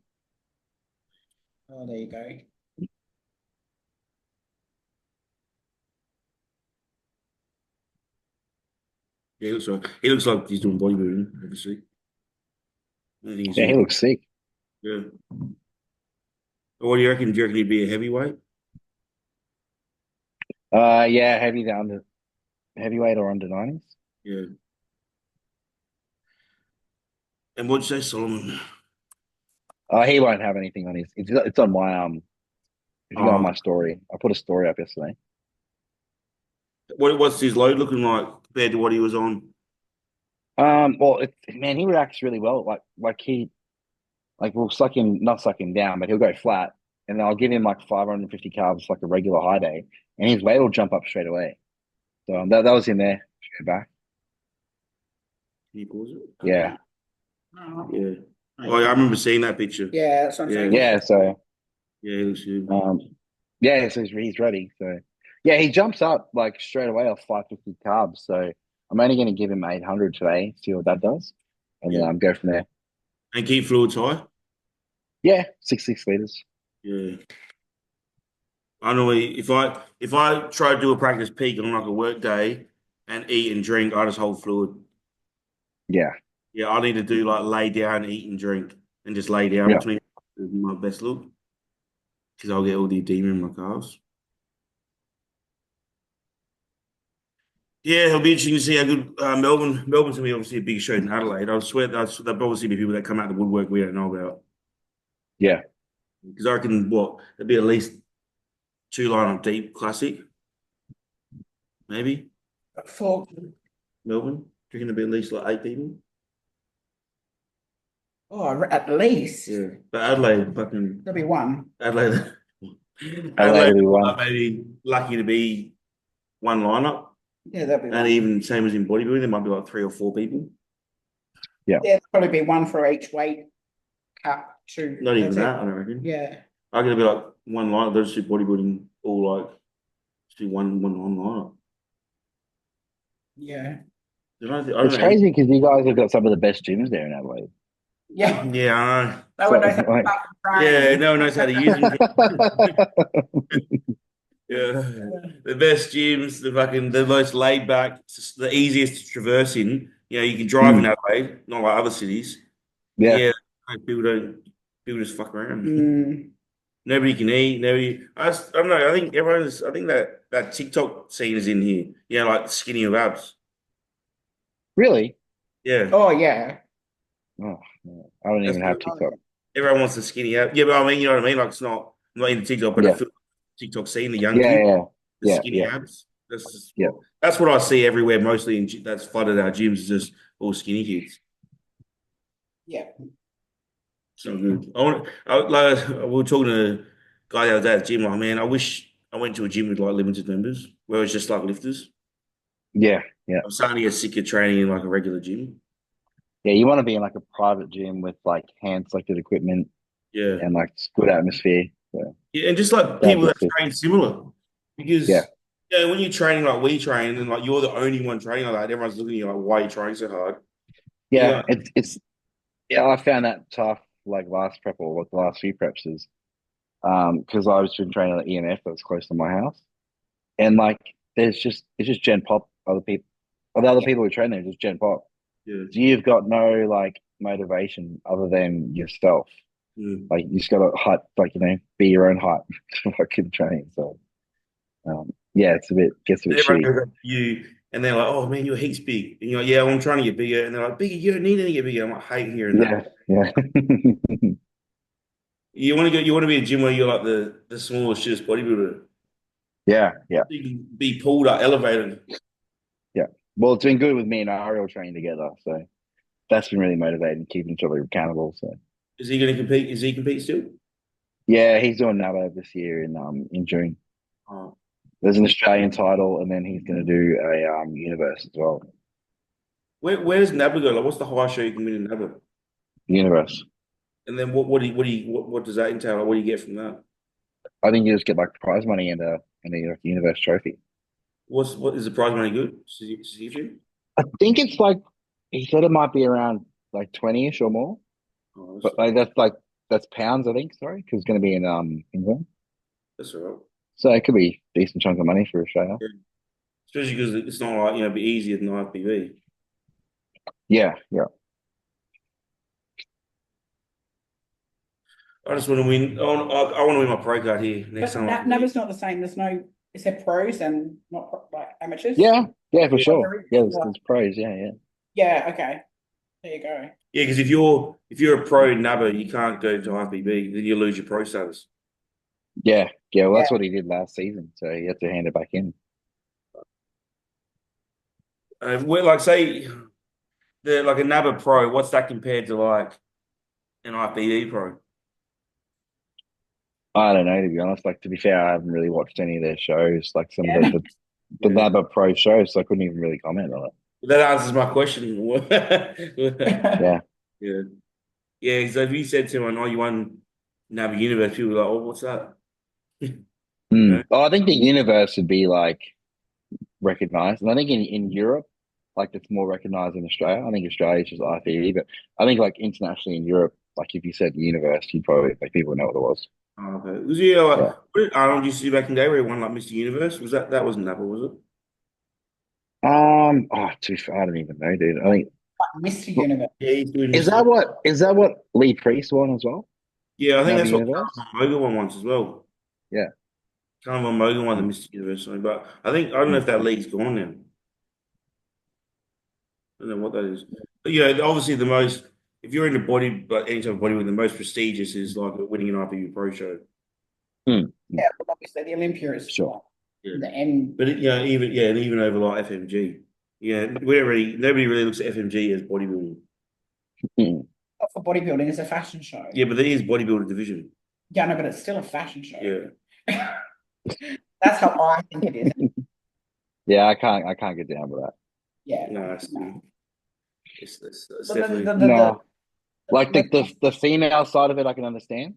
Oh, there you go. Yeah, he looks like he's doing bodybuilding, obviously. I think he's yeah, he doing, looks sick. yeah. What do you reckon? Do you reckon he'd be a heavyweight? Yeah, heavyweight or under 90s. Yeah. And what'd you say, Solomon? He won't have anything on his. It's on my If you go on Oh, my story, I put a story up yesterday. what's his load looking like compared to what he was on? Well, man, he reacts really well. We'll not suck him down, but he'll go flat, and then I'll give him like 550 carbs, like a regular high day, and his weight will jump up straight away. So that was in there, straight back. Can you pause it? Yeah, Oh, Yeah. Oh, yeah, I remember seeing that picture. yeah, that's what I'm saying. yeah. So Yeah, he looks good. yeah, so he's ready. So yeah, he jumps up like straight away off 550 carbs. So I'm only going to give him 800 today, see what that does, and Yeah. then go from there. And keep fluids high. Yeah, 6 liters. Yeah. I normally if I try to do a practice peak on like a work day and eat and drink, I just hold fluid. Yeah, Yeah, I need to do like lay down, eat and drink, and just lay down yeah. between my best look because I'll get all the edema in my calves. Yeah, it'll be interesting to see how good Melbourne's gonna be obviously a big show in Adelaide. I swear there'll obviously be people that come out of the woodwork we don't know about. Yeah. Because I reckon there'll be at least two lineup deep classic, maybe For Melbourne. Do you reckon there'll be at least like 8 people? at least Yeah, but Adelaide, fucking there'll be one. Adelaide, Adelaide Adelaide, will be one. maybe lucky to be one lineup, Yeah, there'll be and one. even same as in bodybuilding, there might be like 3 or 4 people. Yeah, there'll probably be one for each weight cap. Two. Not even That's that, it. I don't reckon. Yeah. I reckon it'll be like one lineup. Those two bodybuilding all like just do one lineup. Yeah. I don't It's know any. crazy because you guys have got some of the best gyms there in Adelaide. Yeah. Yeah, I know. No one knows how to Like, fucking train. Yeah, no one knows how to use them. Yeah, the best gyms, the most laid back, the easiest to traverse in. You know, you can drive in Adelaide, not like other cities. yeah, Yeah, people just fuck around. Mm. Nobody can eat. Nobody. I don't know. I think that TikTok scene is in here. Yeah, like skinny of abs. really? Yeah, Oh yeah. Oh, no, I don't that's even have TikTok. everyone wants the skinny ab. Yeah, but I mean, you know what I mean. Like it's not. I'm not into TikTok, but I Yeah, feel TikTok scene the young yeah, kid, yeah, the yeah, skinny yeah, abs. yeah, That's what I see everywhere. Mostly that's flooded our gyms is just all skinny kids. Yeah. So good. We were talking to a guy the other day at the gym. Like, man, I wish I went to a gym with like limited members, where it's just like lifters. yeah, yeah. I'm starting to get sick of training in like a regular gym. Yeah, you want to be in like a private gym with like hand selected equipment Yeah, and like good atmosphere. So yeah, and just like that'd people be that sick. train similar, Yeah, because yeah, when you're training like we train, and like you're the only one training like that, everyone's looking at you like, why are you trying so hard? yeah. Yeah, It's yeah. I found that tough. Like last prep or what the last few preps is because I was been training at EMF that's close to my house, and like it's just Gen Pop. Other people, or the other Yeah. people who train there, just Gen Pop. yeah, So you've got no like motivation other than yourself. Mm. Like you just gotta hype, like be your own hype for fucking training. So yeah, gets a bit Everyone shitty. goes up to you and they're like, "Oh man, you're heaps big." And you're like, "Yeah, well, I'm trying to get bigger." And they're like, "Bigger? You don't need to get bigger." I'm like, hate hearing that. Yeah, yeah, You want to go? You want to be a gym where you're like the smallest, shittest bodybuilder. yeah, yeah, You can be pulled up, elevated. yeah. Well, it's been good with me and Ariel training together, so that's been really motivating, keeping each other accountable. So Is he going to compete? Is he compete still? yeah, he's doing NABO this year in June. Oh. There's an Australian title, and then he's going to do a universe as well. Where does NABA go? Like, what's the highest show you can win in NABA? Universe. And then what does that entail? Like, what do you get from that? I think you just get like prize money and a like, universe trophy. What is the prize money good? See. I think it's like he said it might be around like 20-ish or more, Oh, but that's pounds, I think. Sorry, because it's going to be in England, that's all right. so it could be a decent chunk of money for Australia. Yeah. Especially because it's not like be easier than IFBB. Yeah, yeah. I just want to win. I want to win my pro card here next But time. NABA's not the same. Is there pros and not like amateurs? Yeah, yeah, for Yeah, sure. there is. Yeah, there's pros. Yeah, yeah. Yeah, okay. There you go. Yeah, because if you're a pro in NABA, you can't go to IFBB, then you lose your pro status. Yeah, yeah. Well, Yeah. that's what he did last season, so he had to hand it back in. We're like say like a NABA pro, what's that compared to like an IFBB pro? I don't know, to be honest. Like, to be fair, I haven't really watched any of their shows, like some of Yeah. the Yeah. NABA pro shows, so I couldn't even really comment on it. That answers my question. Yeah. Yeah. Yeah, so if you said to someone, "Oh, you won NABA Universe," people are like, "Oh, what's that?" You know? Oh, I think the universe would be like recognized, and I think in Europe, like it's more recognized than Australia. I think Australia is just IFBB, but I think like internationally in Europe, like if you said universe, you probably like people would know what it was. Oh, okay. Was he like Yeah. what did Arnold used to do back in the day where he won like Mr. Universe? That wasn't NABA, was it? Oh, I don't even know, dude. I think Mr. Universe. Yeah, he's doing is Mr. that what Lee Priest won as well? Yeah, I think NABA that's what universe. Carl Von Mogen won once as well. Yeah. Carl Von Mogen won the Mm, Mr. Universe, but I don't know mm, if that league's gone now. I don't know what that is. But obviously the most if you're into body, like any type of bodybuilding, the most prestigious is like winning an IPU Pro show. Yeah, but obviously the Olympia is sure. like Yeah. the end. But even over like FMG. Yeah, nobody really looks at FMG as bodybuilding. Mm. Not for bodybuilding, it's a fashion show. Yeah, but there is bodybuilder division. Yeah, no, but it's still a fashion show. Yeah. That's how I think it is. Yeah, I can't get down with that. Yeah. No, No. it's But definitely No, like the- the female side of it, I can understand,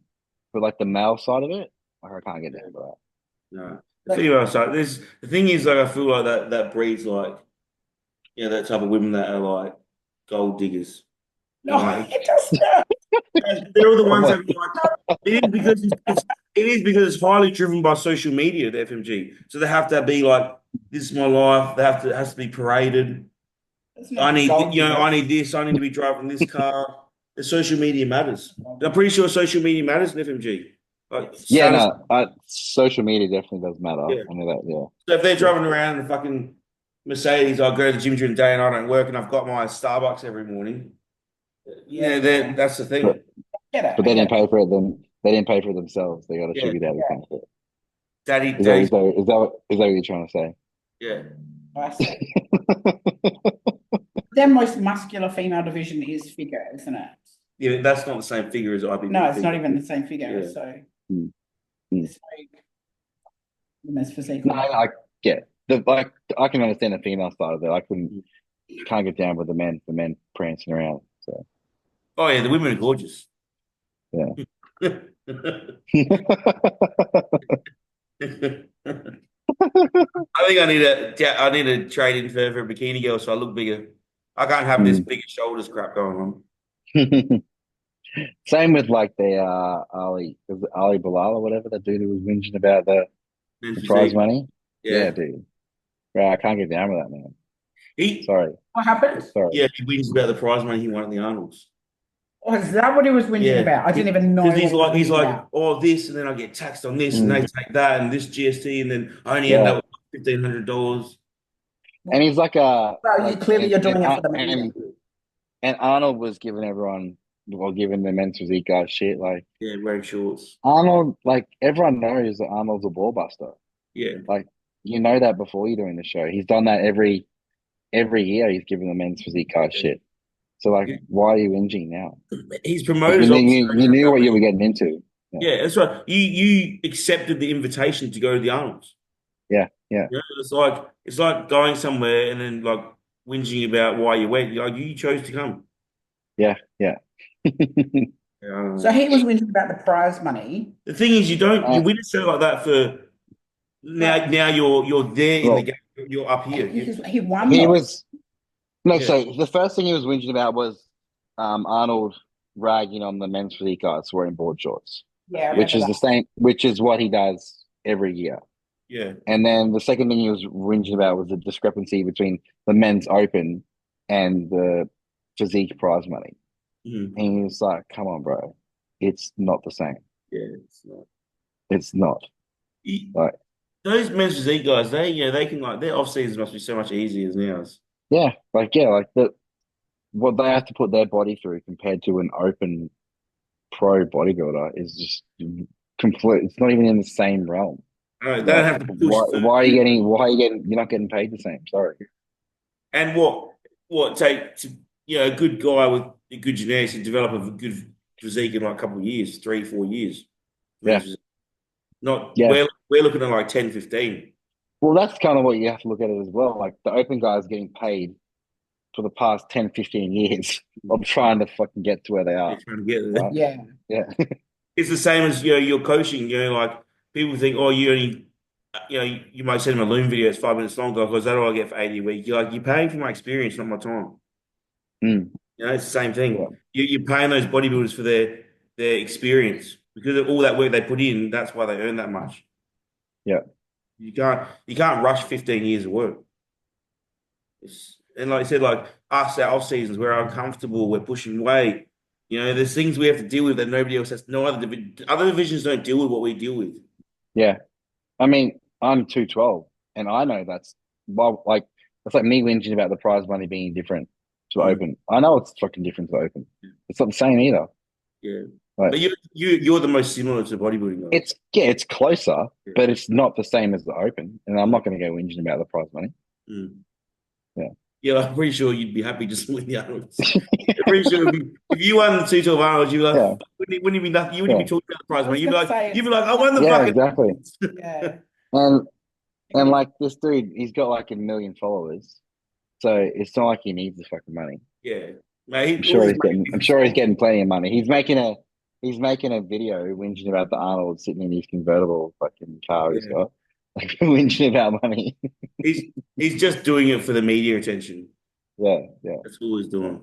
but like the male side of it, like, I can't get down with that. no. The female side. The thing is, like, I feel like that breeds like that type of women that are like gold diggers. You know no, what I mean? it does not. They're all the I'm ones that like, like it is because it's highly driven by social media, the FMG. So they have to be like, this is my life. It has to be paraded. It's I not need, gold digger. I need this. I need to be driving this car. The social media matters. I'm pretty sure social media matters in FMG. Like yeah, status. no, social media definitely does matter. Yeah. I know that. Yeah, So if they're driving around in a fucking Mercedes, I go to the gym during the day and I don't work, and I've got my Starbucks every morning. Yeah, that's the but thing. Get it. but they didn't pay for it. Then they didn't pay for it themselves. They got a Yeah, sugar daddy paying for it. daddy, Is that daddy. what you're trying to say? Yeah. I see. Their most muscular female division is figure, isn't it? Yeah, that's not the same figure as IBB. No, it's not even the same figure. Yeah. So Mm, mm. it's like women's physique. No, I get I can understand the female side of it. I can't get down with the men prancing around. So Oh yeah, the women are gorgeous. yeah. I think I need to trade in for a bikini girl so I look bigger. I can't have this Mm. bigger shoulders crap going on. Same with like the Ali Bilal or whatever, that dude who was whinging about Men's the prize physique. money. Yeah. Yeah, dude. Right, I can't get down with that, man. He Sorry. What happened? Sorry. yeah, he wins about the prize money he won at the Arnold's. Oh, is that what he was whinging Yeah, about? I didn't even know because what he was he's whinging like, about. oh, this, and then I get taxed on this, and they Mm, take that, and this GST, and then I only end yeah. up with $1,500. And he's like Well, you like clearly you're doing it for the media. and Arnold was giving everyone, well, giving the men's physique guys shit. Like Yeah, wearing shorts. Arnold, like everyone knows that Arnold's a ball buster. Yeah, Like you know that before you're doing the show. He's done that every year. He's giving the men's physique guys yeah. shit. So like, why are you whinging now? His Like promoters obviously you don't have knew that what you were many. getting into. Yeah, Yeah, that's right. You accepted the invitation to go to the Arnold's. yeah, yeah, Yeah, it's like going somewhere and then like whinging about why you went. Like you chose to come. yeah, yeah. So he was whinging about the prize money. The thing is, you uh, win a show like that for now. But Now you're there in the well, game. You're up here. he won he though. was no. Yeah, So the first thing he was whinging about was Arnold ragging on the men's physique guys wearing board shorts, Yeah, I yeah, which remember is that. the same, which is what he does every year. yeah. And then the second thing he was whinging about was the discrepancy between the men's open and the physique prize money. Mhm. And he was like, come on, bro. It's not the same. Yeah. It's not. It's not. You- Like, Those men's physique guys, they can like their off seasons must be so much easier than ours. yeah, like the what they have to put their body through compared to an open pro bodybuilder is just complete. It's not even in the same realm. No, they don't Like, have to push food. you're not getting paid the same? Sorry. And what take to a good guy with a good genetics to develop a good physique in like a couple of years, 3, 4 years. Yeah, Men's physique. Not yeah. we're looking at like 10, 15. Well, that's kind of what you have to look at it as well. Like the open guys getting paid for the past 10, 15 years of trying to fucking get to where they They're are. trying to get there. Right? Yeah. Yeah. It's the same as your coaching. Like people think, oh, you only you might send them a Loom video, it's 5 minutes long, because that's all I get for 80 a week. You're like, you're paying for my experience, not my time. Mm, It's the same yeah. thing. You're paying those bodybuilders for their experience because of all that work they put in. That's why they earn that much. Yeah. You can't rush 15 years of work. And like I said, like us, our off seasons, we're uncomfortable, we're pushing weight. There's things we have to deal with that nobody else has. No other divisions don't deal with what we deal with. Yeah. I mean, I'm 212 and I know well, like, it's like me whinging about the prize money being different to Mm, open. I know it's fucking different to open. It's not the same either. yeah, Like, but you're the most similar to bodybuilding guys. it's closer, Yeah. but it's not the same as the open. And I'm not going to go whinging about the prize money. Mm. Yeah. Yeah, I'm pretty sure you'd be happy just with the Arnolds. I'm pretty sure if you won the 212 Arnolds, you'd be like, Yeah. wouldn't it be nothing? You wouldn't Yeah. be talking about the prize I money. was You'd be gonna like, say you'd it's be like, I won the Yeah, fucking. exactly. yeah. And You're gonna like this dude, he's got like 1 million followers. So it's not like he needs the fucking money. Yeah, mate. All his money I'm is sure he's sponsors. getting plenty of money. He's making a video whinging about the Arnold sitting in his convertible fucking car he's Yeah, got. Like whinging about money. he's he's just doing it for the media attention. Yeah, yeah. That's all he's doing.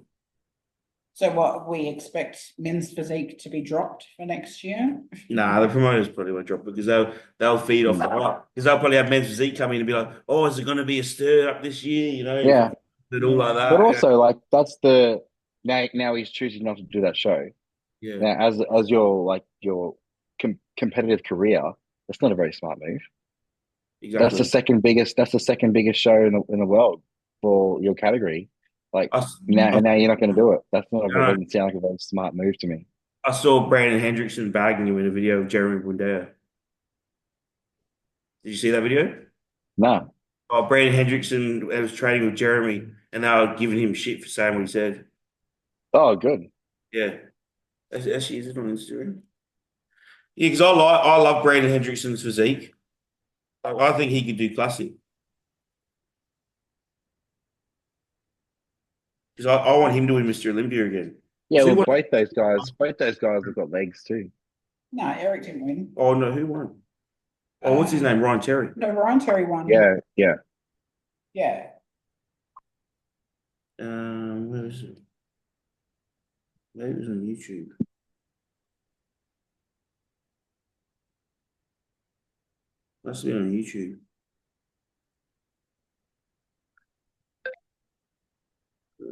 So what we expect men's physique to be dropped for next year? Nah, the promoters probably won't drop it because they'll feed off the hype. Because they'll probably have men's physique come in and be like, "Oh, is it going to be a stir up this year?" Yeah. And all like Yeah. But that. also like that's the now he's choosing not to do that show. Yeah, Now as your competitive career, that's not a very smart move. exactly. That's the second biggest show in the world for your category. Like I, now you're not going to do it. I, Doesn't sound like a very smart move to me. I saw Brandon Hendrickson bagging you in a video of Jeremy Bundea. Did you see that video? No. Oh, Brandon Hendrickson was training with Jeremy, and they were giving him shit for saying what he said. Oh, good. Yeah, actually, is it on Instagram? Yeah, because I love Brandon Hendrickson's physique. I think he could do classic. Because I want him to win Mr. Olympia again. Yeah, Who well, won? both those guys have got legs too. No, Eric didn't win. Oh no, who won? Oh, what's his Uh, name? Ryan Terry. no, Ryan Terry won. Yeah, yeah. Yeah. Where is it? Maybe it was on YouTube. Must be on YouTube.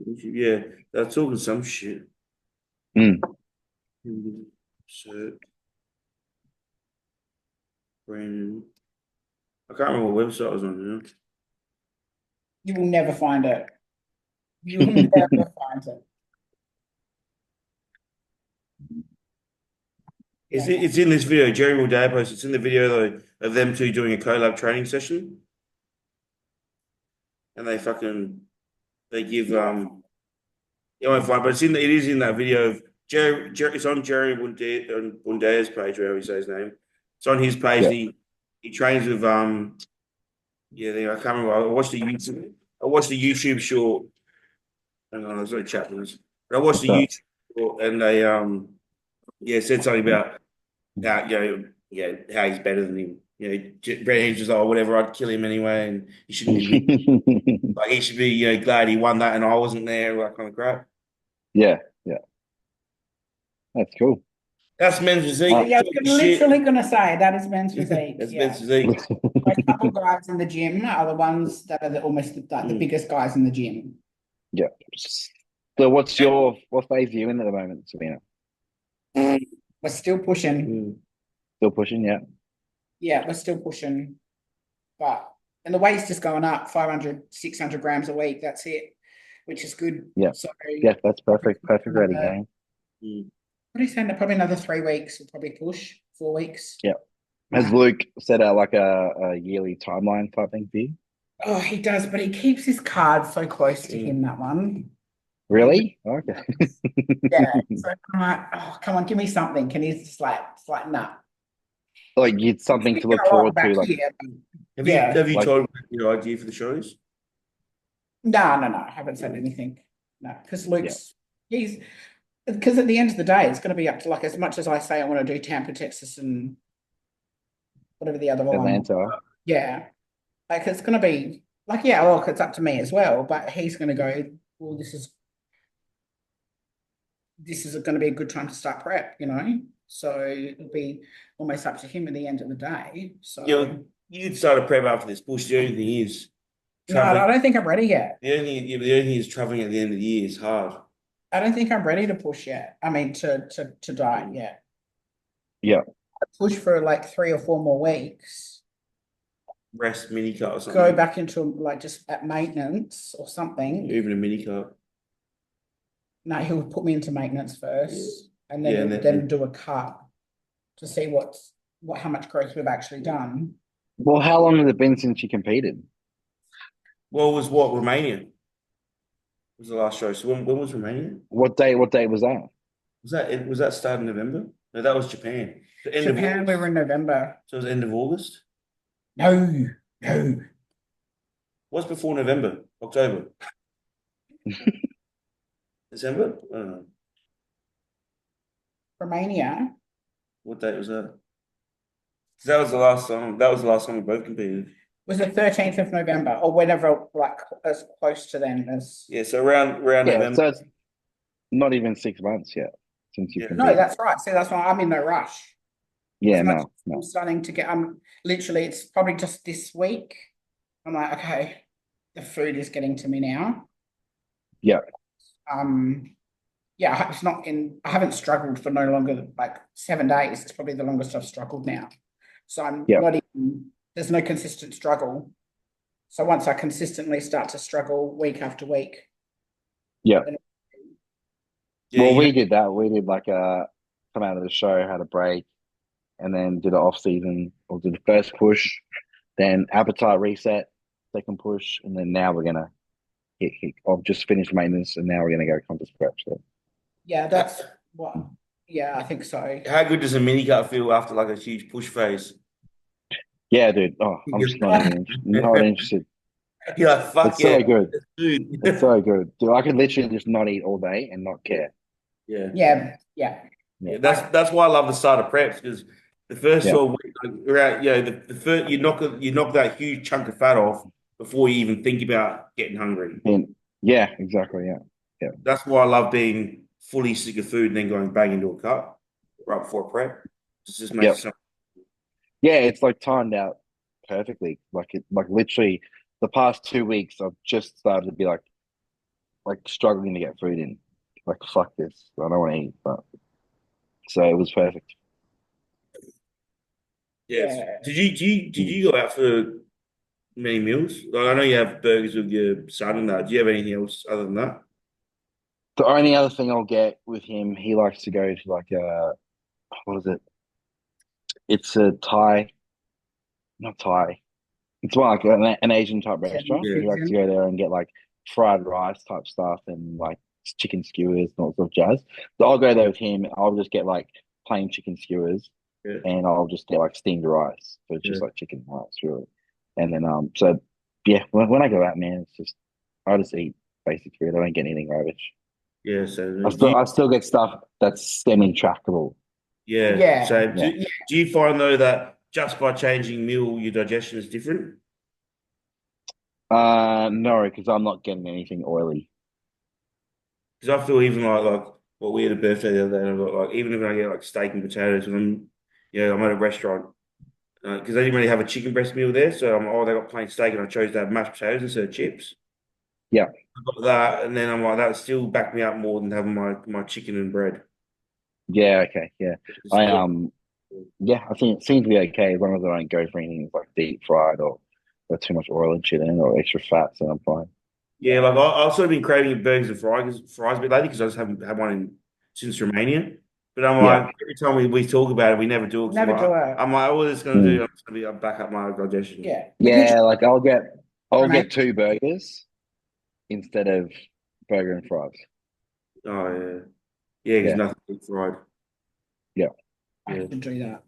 YouTube. Yeah, they're talking some shit. Mm. So, Brandon. I can't remember what website I was on. You will never find it. You will never find it. It's in this video. Jerry will dad post. It's in the video though of them two doing a collab training session, and they give you won't find, but it is in that video of Jerry. It's on Jerry Bundea's page, wherever you say his name. It's on his page. Yeah. And he trains with yeah. I can't remember. I watched the YouTube short. Hang on, I was going to chat with this. But I watched the So, YouTube short, and they yeah said something about how how he's better than him. Brandon's just like, oh, whatever, I'd kill him anyway, and he shouldn't be like he should be glad he won that and I wasn't there, that kind of crap. yeah, yeah, that's cool. That's men's Uh, physique. Yeah, I Talking was shit. literally going to say that is men's physique. That's Yeah. men's physique. A couple guys in the gym are the ones that are almost the biggest guys in the gym. yeah. So, what phase are you in at the moment, Sabina? We're still pushing. Still pushing, yeah. Yeah, we're still pushing. And the weight's just going up 500, 600 grams a week. That's it, which is good. Yeah. So, Yeah, that's perfect. Perfect ready game. what are you saying? Probably another 3 weeks. We'll probably push 4 weeks. Yeah. Has Luke set out like a yearly timeline type thing for you? Oh, he does, but he keeps his card so close to him, that one. Really? Okay. Yeah. So I'm like, oh, come on, give me something. Can he just it's like, nah. Like it's something to look forward to. Like, Have you like, told him your idea for the shows? No, I haven't said anything. No, because because at the end of the day, it's going to be up to as much as I say I want to do Tampa, Texas, and whatever the other one. Atlanta. Yeah, it's going to be look, it's up to me as well. But he's going to go. Well, this is going to be a good time to start prep, So it'll be almost up to him at the end of the day. So you'd start a prep after this push. The only thing is, no, I don't think I'm ready yet. The only thing is traveling at the end of the year is hard. I don't think I'm ready to push yet. I mean, to diet yet. Yeah. I push for 3 or 4 more weeks. Rest mini cut or something. Go back into just at maintenance or something. Even a mini cut. No, he'll put me into maintenance first, and then do a cut to see how much growth we've actually done. Well, how long has it been since you competed? Well, it was Romania? Was the last show. So when was Romania? What day was that? Was that start of November? No, that was Japan. The end Japan, we were in November. So it was end of August? No. What's before November? October? December? I don't know. Romania. What date was that? That was the last time. That was the last time we both competed. Was the 13th of November or whenever, as close to then as. Yeah, so around November. So it's not even 6 months yet since you've competed. No, that's right. See, that's why I'm in no rush. Yeah, no. I'm starting to get. I'm literally. It's probably just this week. I'm like, okay, the food is getting to me now. Yeah. Yeah, it's not in. I haven't struggled for no longer than 7 days. It's probably the longest I've struggled now. So I'm not even. There's no consistent struggle. So once I consistently start to struggle week after week. Yeah. Well, we did that. We did come out of the show, had a break, and then did an off season or did the first push, then appetite reset, second push, and then now we're gonna hit. I've just finished maintenance, and now we're gonna go contest prep. So. Yeah, that's what. Yeah, I think so. How good does a mini cut feel after a huge push phase? Yeah, dude. Oh, I'm just not interested. You're like, fuck it's so good. It's so good. Dude, I could literally just not eat all day and not care. Yeah. That's why I love the start of preps, because the first 12 weeks, the first you knock that huge chunk of fat off before you even think about getting hungry. And yeah, exactly. Yeah. That's why I love being fully sick of food and then going bang into a cut right before a prep. It just makes sense. Yeah, it's timed out perfectly. Literally the past 2 weeks I've just started to be struggling to get food in. like, fuck this. I don't want to eat. But so it was perfect. Yes. Yeah. Did you go out for many meals? Like, I know you have burgers with your son and that. Do you have anything else other than that? The only other thing I'll get with him, he likes to go to like what is it? It's a Thai, not Thai. It's more like an Asian type Yeah, restaurant. Yeah. He likes to fusion. go there and get like fried rice type stuff and like chicken skewers and all sorts of jazz. So I'll go there with him. I'll just get like plain chicken skewers Yeah. and I'll just get like steamed rice. So it's Yeah. just like chicken and rice, really. And then so yeah, when I go out, man, it's just I just eat basic food. I don't get anything rubbish. Yeah. So I do still you, I still get stuff that's semi trackable. yeah. Yeah. So Yeah. do you find though that just by changing meal, your digestion is different? No, because I'm not getting anything oily. Because I feel even like what we had a birthday the other day, and I got like even if I get like steak and potatoes, and I'm at a restaurant because they didn't really have a chicken breast meal there, so they got plain steak, and I chose to have mashed potatoes instead of chips. Yeah. I got that, and then I'm like that still backed me up more than having my chicken and bread. Yeah, okay, yeah. It's I like, yeah, I think it seems to be okay as long as I don't go for anything like deep fried or too much oil and shit in or extra fats, and I'm fine. yeah, like I've sort of been craving burgers and fries a bit lately because I just haven't had one since Romania. But I'm Yeah. like, every time we talk about it, we never do it. 'Cause Never do it. I'm like, all it's going to do, Mm. I'm just going to be back up my digestion. Yeah. The good Yeah, like I'll remain. get two burgers instead of burger and fries. Oh yeah, yeah, because Yeah, nothing deep fried. yeah. I Yeah, should do that.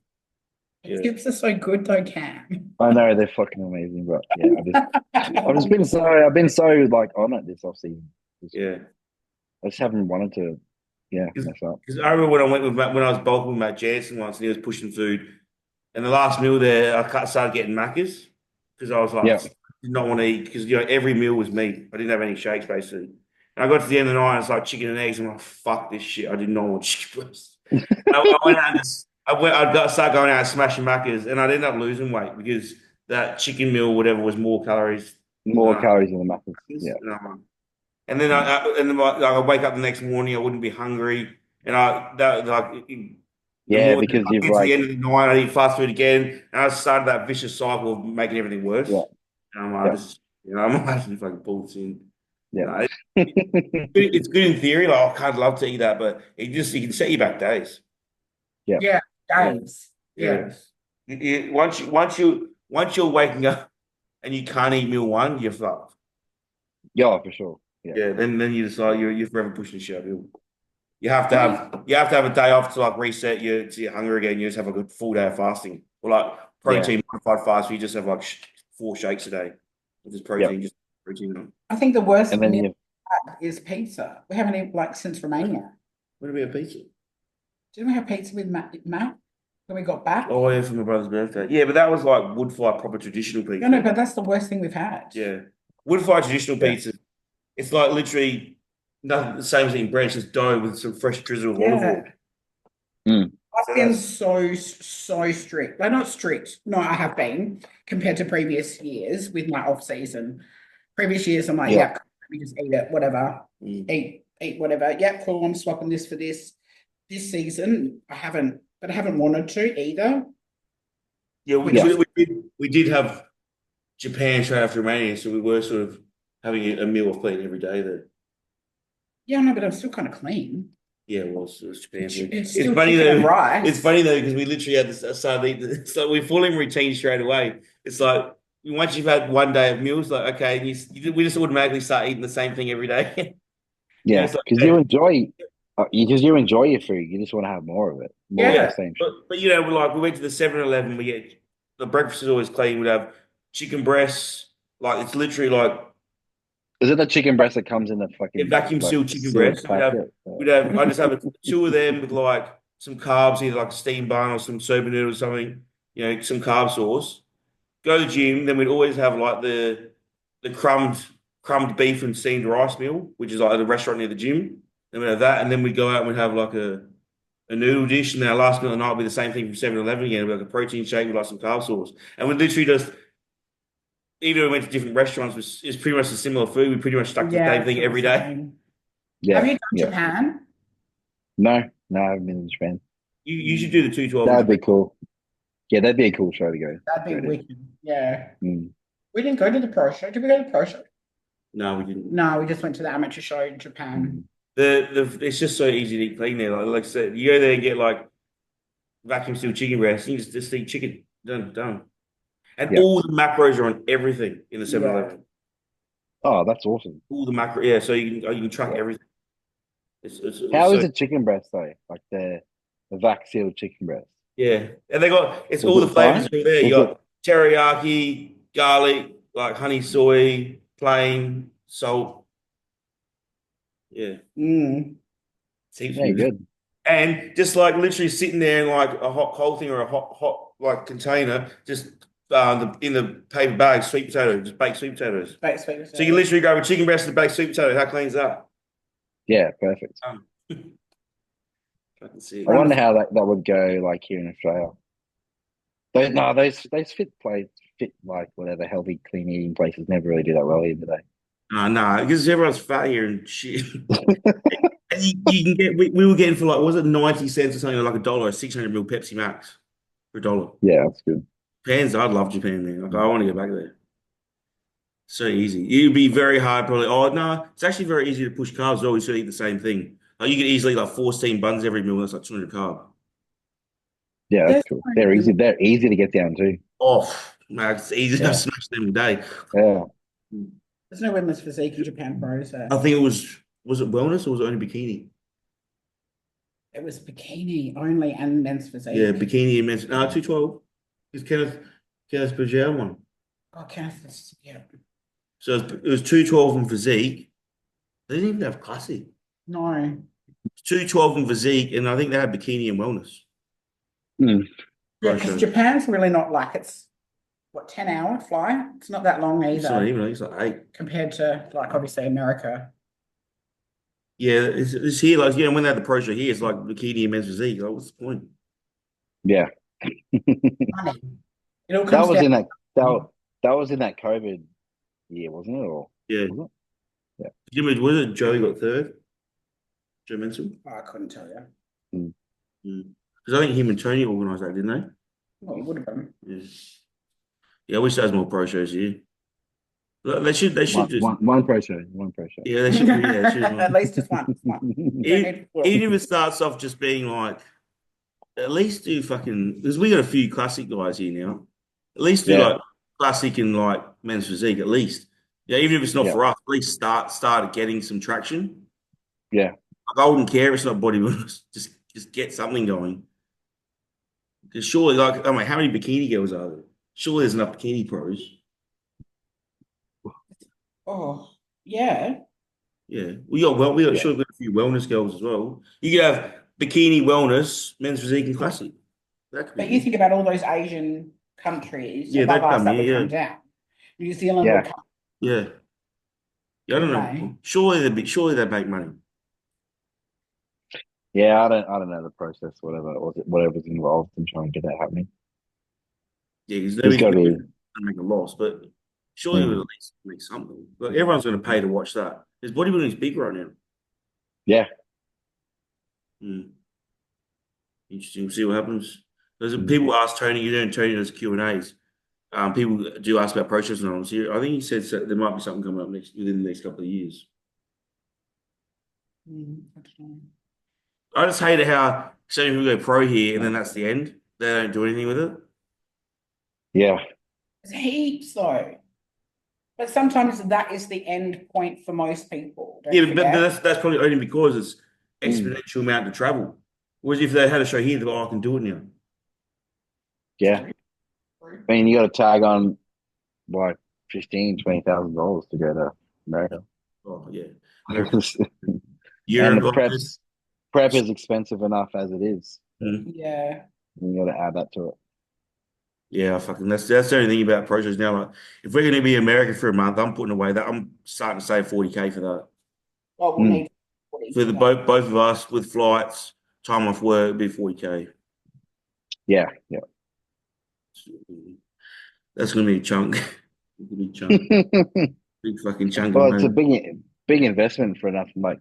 The yeah. chips are so good though, Cam. I know they're fucking amazing, but yeah, I've been so like on it this off season. Yeah. I just haven't wanted to, yeah, Because mess up. I remember when I went with when I was bulking with Matt Jansen once, and he was pushing food, and the last meal there, started getting Maccas because I was like, Yeah, did not want to eat because every meal was meat. I didn't have any shakes basically. And I got to the end of the night, and it's like chicken and eggs. I'm like, fuck this shit. I did not want chicken breast. I went out and start going out and smashing Maccas, and I'd end up losing weight because that chicken meal, whatever, was more calories than more calories in the macros. Yeah. And I'm like, and then Mm. I wake up the next morning, I wouldn't be hungry, and the Yeah, more because I you've get to the like, end of the night, I eat fast food again, and I started that vicious cycle of making everything yeah, worse. And I'm like, yeah, this, I'm actually fucking bullshit. yeah. No, it's good in theory. Like, I can't love to eat that, but it can set you back days. Yeah. Yeah, Yeah, days. yeah. Yes. Once you're waking up and you can't eat meal one, you're fucked. Yeah, for sure. Yeah. Yeah, then you decide you're forever pushing the shit uphill. Yeah. You have to have a day off to like reset your hunger again. You just have like a full day of fasting or like Yeah. protein modified fast. Where you just have like 4 shakes a day, just Yeah. protein, just protein. I think the worst And then meal you, I've had is pizza. We haven't eaten like since Romania. What about pizza? Didn't we have pizza with Matt when we got back? Oh yeah, for my brother's birthday. Yeah, but that was like wood fire proper traditional No, no, pizza. but that's the worst thing we've had. Yeah, wood fire traditional yeah. pizza. It's like literally nothing the same as eating bread, it's just dough with some fresh drizzle of olive oil. Yeah. Mm. I've been so strict. Like not strict. No, I have been compared to previous years with my off season. Previous years, I'm like, Yeah. yeah, let me just eat it, whatever. Mm. Eat whatever. Yeah, cool. I'm swapping this for this. This season, I haven't wanted to either. Yeah, Which is we did have Japan straight after Romania, so we were sort of having a meal of clean every day there. yeah, no, but I'm still kind of clean. Yeah, it was Japan. It's It's still funny chicken and though. rice. It's funny though because we literally had this started eating. It's like we fall in routine straight away. It's like once you've had one day of meals, like okay, and we just automatically start eating the same thing every day. Yeah. It's like Because you enjoy your food. You just want to have more of it. More of Yeah. the same shit. but we went to the 7-Eleven. We get the breakfast is always clean. We'd have chicken breasts. Like it's literally like Is it the chicken breast that comes in the a fucking vacuum like sealed chicken sealed breast. packet? I just have two of them with like some carbs, either like a steam bun or some soba noodle or something, some carb sauce. Go to the gym, then we'd always have like the crumbed beef and steamed rice meal, which is like at a restaurant near the gym. Then we'd have that, and then we'd go out and we'd have like a noodle dish, and then our last meal of the night would be the same thing from 7-Eleven again, like a protein shake with like some carb sauce. And we literally just even though we went to different restaurants, it's pretty much a similar food. We pretty much stuck to the Yeah, same thing every day. Have Yeah, you done yeah. Japan? No, no, I haven't been to Japan. You should do the 212 in That'd be Japan. cool. Yeah, that'd be a cool show to That'd be go to. wicked. Yeah. Mm. We didn't go to the pro show. Did we go to the pro show? No, we didn't. No, we just went to the amateur show in Japan. Mm. It's just so easy to eat clean there. Like I said, you go there and get like vacuum sealed chicken breast. You just eat chicken. Done. And Yeah. all the macros are on everything in the 7-Eleven. Oh, that's awesome. All the macro, yeah. So you can track Yeah. everything. It's How so is a chicken breast though? Like the vac sealed chicken breast. yeah, and they got it's Is all the it flavors fine? are there. You Is it? got teriyaki, garlic, like honey soy, plain, salt. Yeah, Mm. seems Yeah, good. good. And just like literally sitting there in like a hot cold thing or a hot like container, just in the paper bag, sweet potato, just baked sweet potatoes. Baked sweet So you can literally grab a chicken breast and baked sweet potato. How clean is that? Yeah, perfect. I can see I it. wonder how that would go like here in Australia. Those fit like whatever healthy, clean eating places never really do that well here, do they? Nah, because everyone's fat here and shit. And you can get we were getting for like was it 90 cents or something like $1, 600 ml Pepsi Max for $1. Yeah, that's good. Japan's I'd love Japan, man. Like I want to go back there. So easy. It'd be very hard, probably. Oh no, it's actually very easy to push carbs. Always should eat the same thing. Like you could easily eat like 14 buns every meal. That's like 200 carb. Yeah, that's There's cool. They're easy to get down too. Oh, man, it's easy. I Yeah, smash them a day. yeah. there's no women's physique in Japan pro, so I think was it wellness or was it only bikini? it was bikini only and men's Yeah, physique. bikini and men's. 212. Because Kenneth Berger one. Oh, Catholics, yeah. So it was 212 in physique. They didn't even have classic. No. 212 in physique, and I think they had bikini and wellness. Mm. Yeah, Pro because show. Japan's really not like it's what 10-hour flight. It's not that long It's not either even. It's like 8. compared to like obviously America. Yeah, it's here. Like when they had the pro show here, it's like bikini and men's physique. Like, what's the point? Yeah. Money. It all That comes was down. in that was in that COVID year, wasn't it? Or Yeah. was it? Was it Joey got third? Joe Menzel? Oh, I couldn't tell you. Yeah. Because I think him and Tony organised that, didn't Well, it would have been. they? Yeah. Yeah, I wish there was more pro shows here. They should just One pro show. One pro show. yeah, they should yeah, should At least it's one. It's one. even if it starts off just being like at least do fucking because we got a few classic guys here now. At least do Yeah. like classic and like men's physique, at least. Yeah, even if it's not Yeah. for us, at least start getting some traction. Yeah. Like, I wouldn't care if it's not bodybuilders. Just get something going. Because surely, like, I mean, how many bikini girls are there? Surely there's enough bikini pros. Oh, yeah. Yeah, we got Yeah. sure we got a few wellness girls as well. You could have bikini wellness, men's physique, and classic. That could be But you good. think about all those Asian countries Yeah, above they'd us come that would here, come down. New Zealand Yeah. would come. Yeah, I don't Right. know. Surely they'd make money. Yeah, I don't know the process, whatever's involved in trying to get that happening. Yeah, because There's nobody's got to going be. to make a loss, but surely it would at least make something. Like everyone's going to pay to watch that. Because bodybuilding is big right now. Yeah. Interesting. We'll see what happens. There's people ask Tony, Tony does Q&As. People do ask about process and all. So I think he said there might be something coming up within the next couple of years. I just hate it how so many people go pro here and then that's the end. They don't do anything with it. Yeah. There's heaps though. But sometimes that is the end point for most people. Don't Yeah, but forget. that's probably only because it's exponential amount to travel. Whereas if they had a show here, they're like, oh, I can do it now. Yeah. I mean, you got to tag on like $15,000-$20,000 to go to America. Oh yeah. And Europe, the prep is expensive enough as it is. Yeah. And you got to add that to it. Yeah, fucking that's the only thing about pro shows now. Like, if we're going to be in America for a month, I'm putting away that I'm starting to save 40K for that. Well, we'll need 40 For the both of us with flights, time off work, it'd be 40K. Yeah. That's going to be a chunk. Big chunk. Big fucking chunk. Well, it's a big investment for enough. Like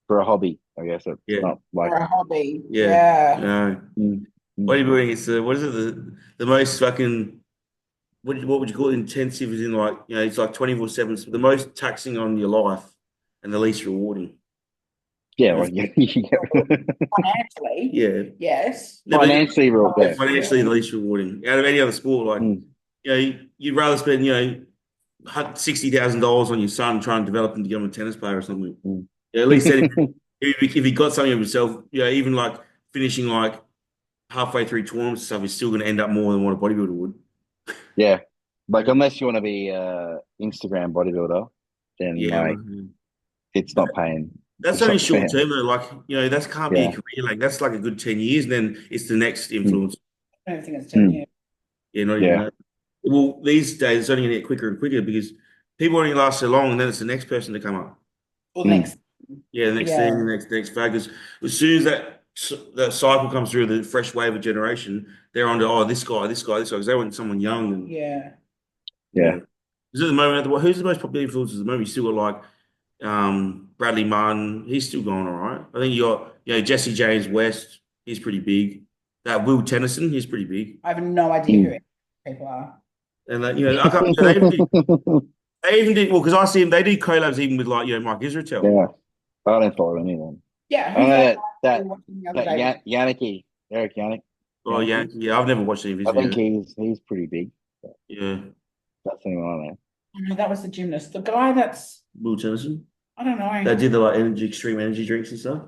for a hobby. I guess it's Yeah. not like For a hobby. Yeah. Yeah. No. mm, mm. Bodybuilding is what is it? The most fucking what would you call it? Intensive is in like, it's like 24/7. The most taxing on your life and the least rewarding. Yeah, And well, it's- Financially, yeah. yes. No, but financially real yeah, bad. financially the least rewarding out of any other sport. Like, Mm. you'd rather spend, $60,000 on your son trying to develop him to become a tennis player or something. Mm. Yeah, at least then if he got something of himself, even like finishing like halfway through tournaments and stuff, he's still going to end up more than what a bodybuilder would. Yeah, like unless you want to be a Instagram bodybuilder, then Yeah, like it's but not paying. that's It's only not short fair. term though. Like, that can't be a Yeah. career. Like, that's like a good 10 years, and then it's the next Mm. influence. I don't think it's 10 Mm. years. Yeah, not even Yeah. that. Well, these days it's only going to get quicker and quicker because people only last so long, and then it's the next person to come up. Or the Mm. next, Yeah, the next thing, yeah, the next focus. As soon as that cycle comes through, the fresh wave of generation, they're on to, oh, this guy, this guy, this guy, because they want someone young and yeah. yeah. Yeah. Because at the moment, who's the most popular influencers at the moment? You still got like Bradley Martin, he's still going all right. I think you got Jesse James West, he's pretty big. That Will Tennyson, he's pretty big. I have no idea who Mm. any people are. And I can't, they even did well because I see them. They do collabs even with like Mike Israetel. Yeah. I don't follow anyone. Yeah, I who's know that that guy we that were watching the other that day? Yannicky, Eric Yannick, Oh yeah, Yannicky. yeah. I've never watched any of his I think videos. he's pretty big. Yeah, That's anyone I know. Oh, no, that was the gymnast. The guy that's, Will Tennyson. I don't They know. did the like extreme energy drinks and stuff.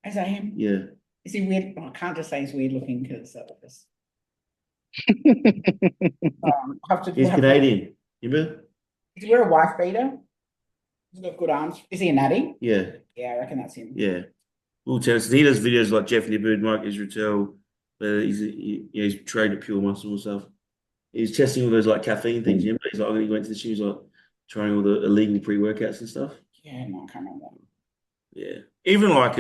Is that him? Yeah. Is he weird? Oh, I can't just say he's weird looking because He's Canadian. You remember? Does he wear a wife beater? He's got good arms. Is he a natty? Yeah, Yeah, I reckon that's him. yeah. Will Tennyson. He does videos like Jeff Nibbard, Mike Israetel. He's trained at Pure Muscle and stuff. He's testing all those like caffeine things. Mm. He's like, he went to the gym. He's like trying all the illegal pre-workouts and stuff. Yeah, no, I can't remember. Yeah. Even like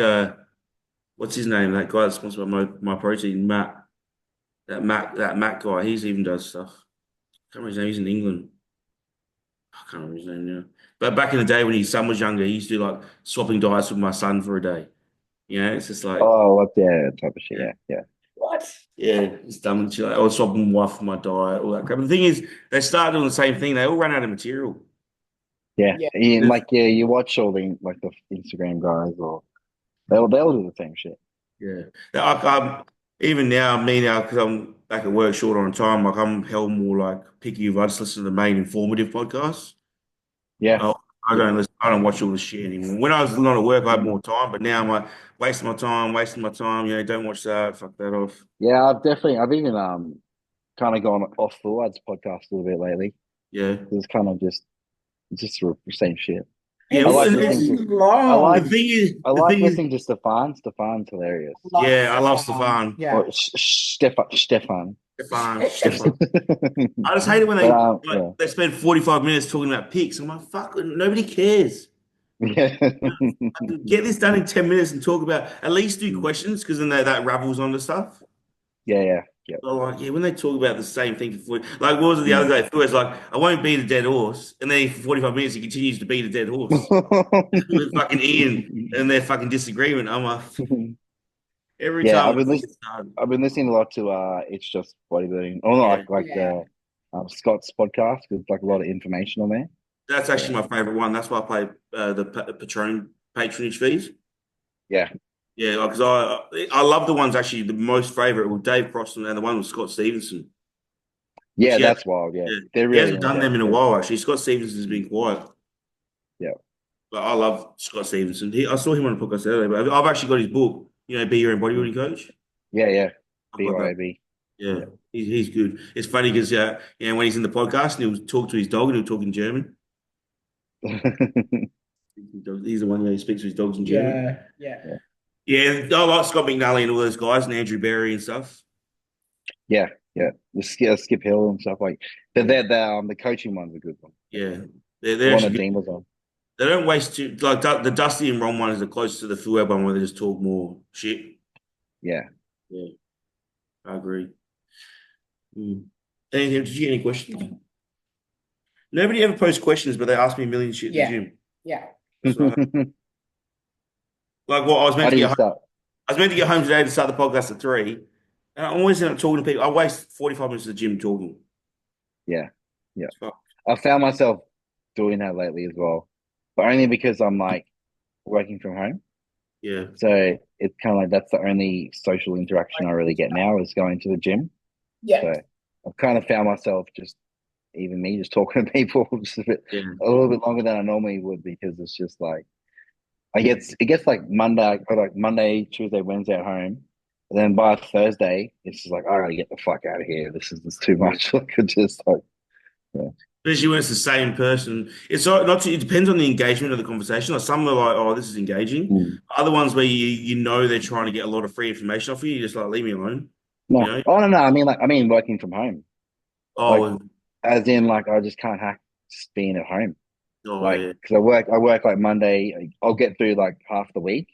what's his name? That guy that's sponsored by my protein, Matt. That Matt guy. He's even does stuff. I can't remember his name. He's in England. I can't remember his name now. But back in the day when his son was younger, he used to do like swapping diets with my son for a day. It's just like, Oh, what type of shit? yeah, Yeah, yeah. What? yeah, it's dumb and shit. Like, I was swapping my wife for my diet, all that crap. But the thing is, they started doing the same thing. They all ran out of material. Yeah, Yeah. and like you watch all the like the Instagram guys, or they'll do the same shit. Yeah. Even now, me now, because I'm back at work short on time, like I'm held more like picky if I just listen to the main informative podcasts. Yeah, Oh, yeah. I don't watch all this shit anymore. When I was not at work, I had Mm. more time, but now I'm like wasting my time. Don't watch that. Fuck that off. Yeah, I've even kind of gone off the lads podcast a little bit lately. Yeah. It's kind of just the same shit. Yeah. I It's Well, like and listening to I long. the like thing is, I like listening to Stefan. Stefan's hilarious. yeah, I love Stefan. Yeah. Or Stefan. Stefan. I just hate it when But yeah. they spend 45 minutes talking about picks. I'm like, fuck, nobody cares. Yeah. Get this done in 10 minutes and talk about, at least do questions because then that ravels on the stuff. Yeah. So like, when they talk about the same thing for 40, like, what was it the Mm. other day? Phil was like, I won't beat a dead horse. And then for 45 minutes, he continues to beat a dead horse. With fucking Ian and their fucking disagreement. I'm like, every Yeah, time I've been it's listening. done. I've been listening a lot to It's Just Bodybuilding. Oh, no, Yeah. like Yeah. the Scott's podcast with like a lot of information on there. That's actually my favorite one. That's why I play the patronage fees. Yeah. Yeah, because I love the ones actually the most favorite with Dave Crossan and the one with Scott Stevenson. Which Yeah, that's wild. Yeah, yeah, they're he really hasn't in done them depth. in a while actually. Scott Stevenson's been quiet. Yeah. But I love Scott Stevenson. I saw him on a podcast earlier, but I've actually got his book, Be Your Own Bodybuilding Coach. Yeah. I've got that. BYOB. Yeah, he's good. It's funny because when he's in the podcast and he'll talk to his dog and he'll talk in German. He's the one who speaks to his dogs in German. Yeah. Yeah, I like Scott McNally and all those guys and Andrew Berry and stuff. Yeah. The Skip Hill and stuff like that. The coaching one's a good one. Yeah, The they're one that actually Dean was on. they don't waste too like the Dusty and Ron one is the closest to the Phil Webb one where they just talk more shit. Yeah. Yeah, I agree. Did you get any questions? Nobody ever posts questions, but they ask me a million shit in the gym. Yeah. So, Like what I was I meant to need get to home. start. I was meant to get home today to start the podcast at 3. And I always end up talking to people. I waste 45 minutes at the gym talking. Yeah, yeah. Fuck. I found myself doing that lately as well, but only because I'm like working from home. Yeah. So it's kind of like that's the only social interaction I really get now is going to the gym. Yeah. So I've kind of found myself just even me just talking to people just Yeah. a little bit longer than I normally would because it's just like it gets like Monday, Tuesday, Wednesday at home. And then by Thursday, it's just like, I gotta get the fuck out of here. This is too Yeah. much. Like it just like yeah. Especially when it's the same person. It's not. It depends on the engagement of the conversation. Like some are like, "Oh, this is engaging." Mm. Other ones where you know they're trying to get a lot of free information off you. You're just like, "Leave me alone." You No. know? Oh no. I mean working from home. Like Oh, as in like I just can't hack just being at home. oh Like yeah, because I work like Monday. I'll get through like half the week,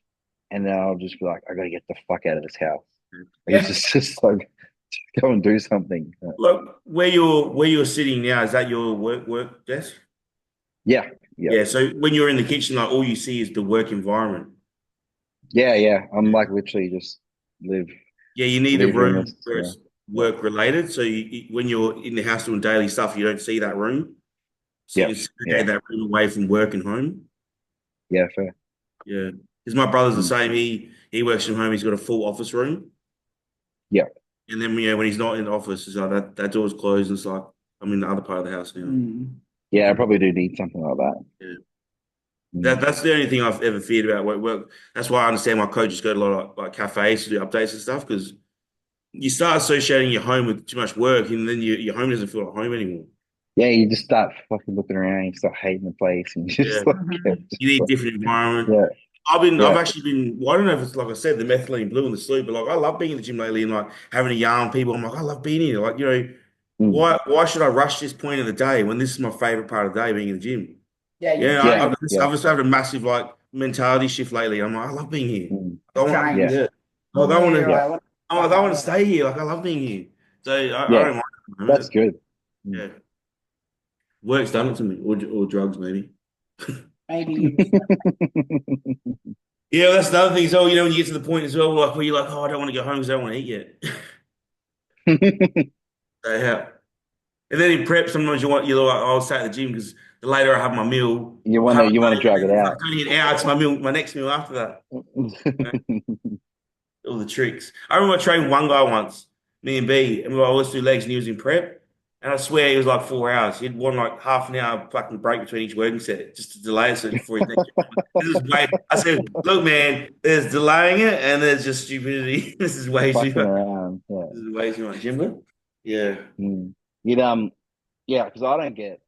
and then I'll just be like, I gotta get the fuck out of this house. Like, it's Yeah. just like go and do something. Look, where you're sitting now, is that your work desk? Yeah, yeah, Yeah. So when you're in the kitchen, like all you see is the work environment. yeah. I'm like literally just live Yeah, you need a live in room this. where Yeah, it's yeah, work related. So when you're in the house doing daily stuff, you don't see that room. So you yeah, can segregate yeah, that room away from work and home. yeah. Fair. Yeah. Because my brother's the Mm. same. He works from home. He's got a full office room. Yeah, And then when he's not in the office, it's like that door's closed. And it's like I'm in the other part of the house now. Mm. yeah. I probably do need something like that. Yeah. Mm. That's the only thing I've ever feared about work. That's why I understand why coaches go to a lot of like cafes to do updates and stuff because you start associating your home with too much work, and then your home doesn't feel like home anymore. Yeah, you just start fucking looking around. You start hating the place, and you Yeah, just like, yeah, Mhm. you need a different environment. yeah, I've yeah. actually been. Well, I don't know if it's like I said, the methylene blue and the sleep, but like I love being in the gym lately and like having a yarn with people. I'm like, I love being here. Like Mm. why should I rush this point of the day when this is my favorite part of the day, being in the gym? Yeah, you've Yeah, Yeah, changed. yeah. I've just had a massive like mentality shift lately. I'm like, I love being here. Mm. I You've don't want, Yeah, changed. yeah, I don't Normally want you're to. yeah, like, what Oh, I fuck don't out want to of it. stay here. Like I love being here. So I yeah. don't mind at the That's moment. good. Mm. Yeah, work's done it to me, or drugs maybe. Maybe you. Yeah, that's another thing as well. When you get to the point as well, like where you're like, oh, I don't want to go home because I don't want to eat yet. So, yeah. And then in prep, sometimes you're like, oh, I'll stay at the gym because the later I have my meal, you I wanna haven't you done wanna it. drag it It's like out. only an hour to my next meal after that. All the tricks. I remember I trained one guy once, me and B, and we were like, let's do legs, and he was in prep. And I swear it was like 4 hours. He'd won like half an hour fucking break between each working set just to delay it before his next. This is way. I said, look, man, there's delaying it and there's just stupidity. This is way too Fucking much. around. Yeah. This is way too much, Jimbo. Yeah. Mm. You'd yeah, because I don't get